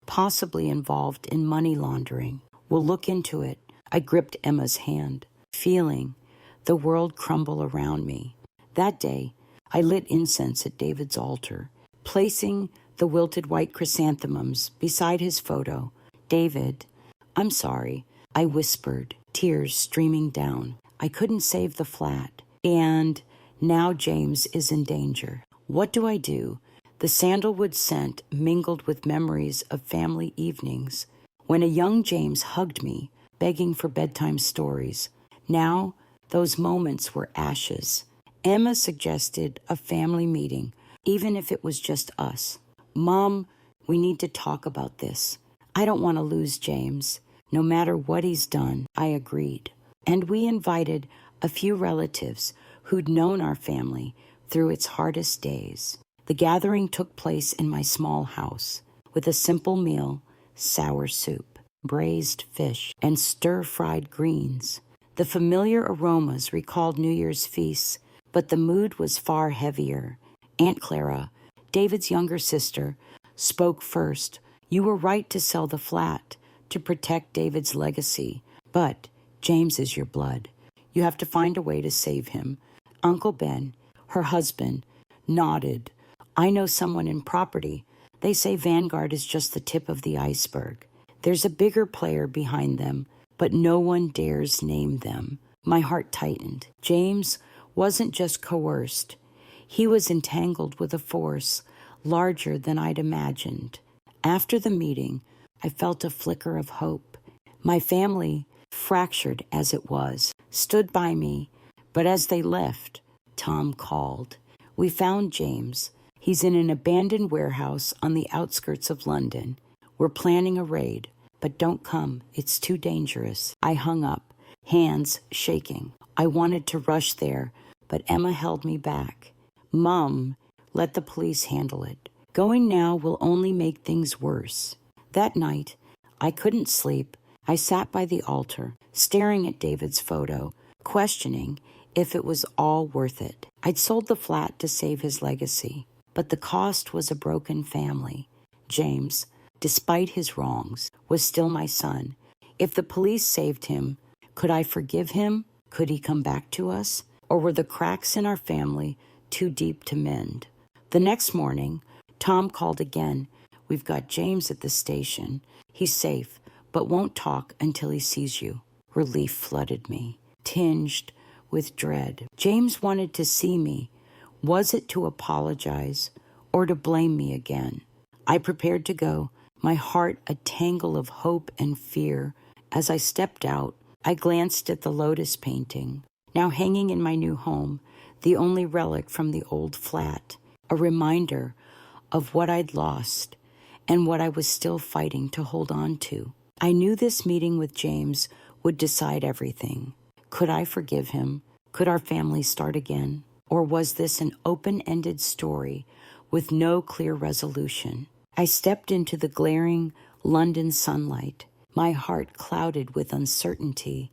possibly involved in money laundering. We'll look into it. I gripped Emma's hand, feeling the world crumble around me. That day, I lit incense at David's altar, placing the wilted white chrysanthemums beside his photo. David, I'm sorry, I whispered, tears streaming down. I couldn't save the flat. And now James is in danger. What do I do? The sandalwood scent mingled with memories of family evenings when a young James hugged me, begging for bedtime stories. Now, those moments were ashes. Emma suggested a family meeting, even if it was just us. Mom, we need to talk about this. I don't want to lose James. No matter what he's done, I agreed. And we invited a few relatives who'd known our family through its hardest days. The gathering took place in my small house with a simple meal, sour soup, braised fish, and stir-fried greens. The familiar aromas recalled New Year's feasts, but the mood was far heavier. Aunt Clara, David's younger sister, spoke first. You were right to sell the flat to protect David's legacy, but James is your blood. You have to find a way to save him. Uncle Ben, her husband, nodded. I know someone in property. They say Vanguard is just the tip of the iceberg. There's a bigger player behind them, but no one dares name them. My heart tightened. James wasn't just coerced. He was entangled with a force larger than I'd imagined. After the meeting, I felt a flicker of hope. My family, fractured as it was, stood by me, but as they left, Tom called. We found James. He's in an abandoned warehouse on the outskirts of London. We're planning a raid, but don't come. It's too dangerous. I hung up, hands shaking. I wanted to rush there, but Emma held me back. Mom, let the police handle it. Going now will only make things worse. That night, I couldn't sleep. I sat by the altar, staring at David's photo, questioning if it was all worth it. I'd sold the flat to save his legacy, but the cost was a broken family. James, despite his wrongs, was still my son. If the police saved him, could I forgive him? Could he come back to us? Or were the cracks in our family too deep to mend? The next morning, Tom called again. We've got James at the station. He's safe, but won't talk until he sees you. Relief flooded me, tinged with dread. James wanted to see me. Was it to apologize or to blame me again? I prepared to go, my heart a tangle of hope and fear. As I stepped out, I glanced at the lotus painting, now hanging in my new home, the only relic from the old flat, a reminder of what I'd lost and what I was still fighting to hold on to. I knew this meeting with James would decide everything. Could I forgive him? Could our family start again? Or was this an open-ended story with no clear resolution? I stepped into the glaring London sunlight, my heart clouded with uncertainty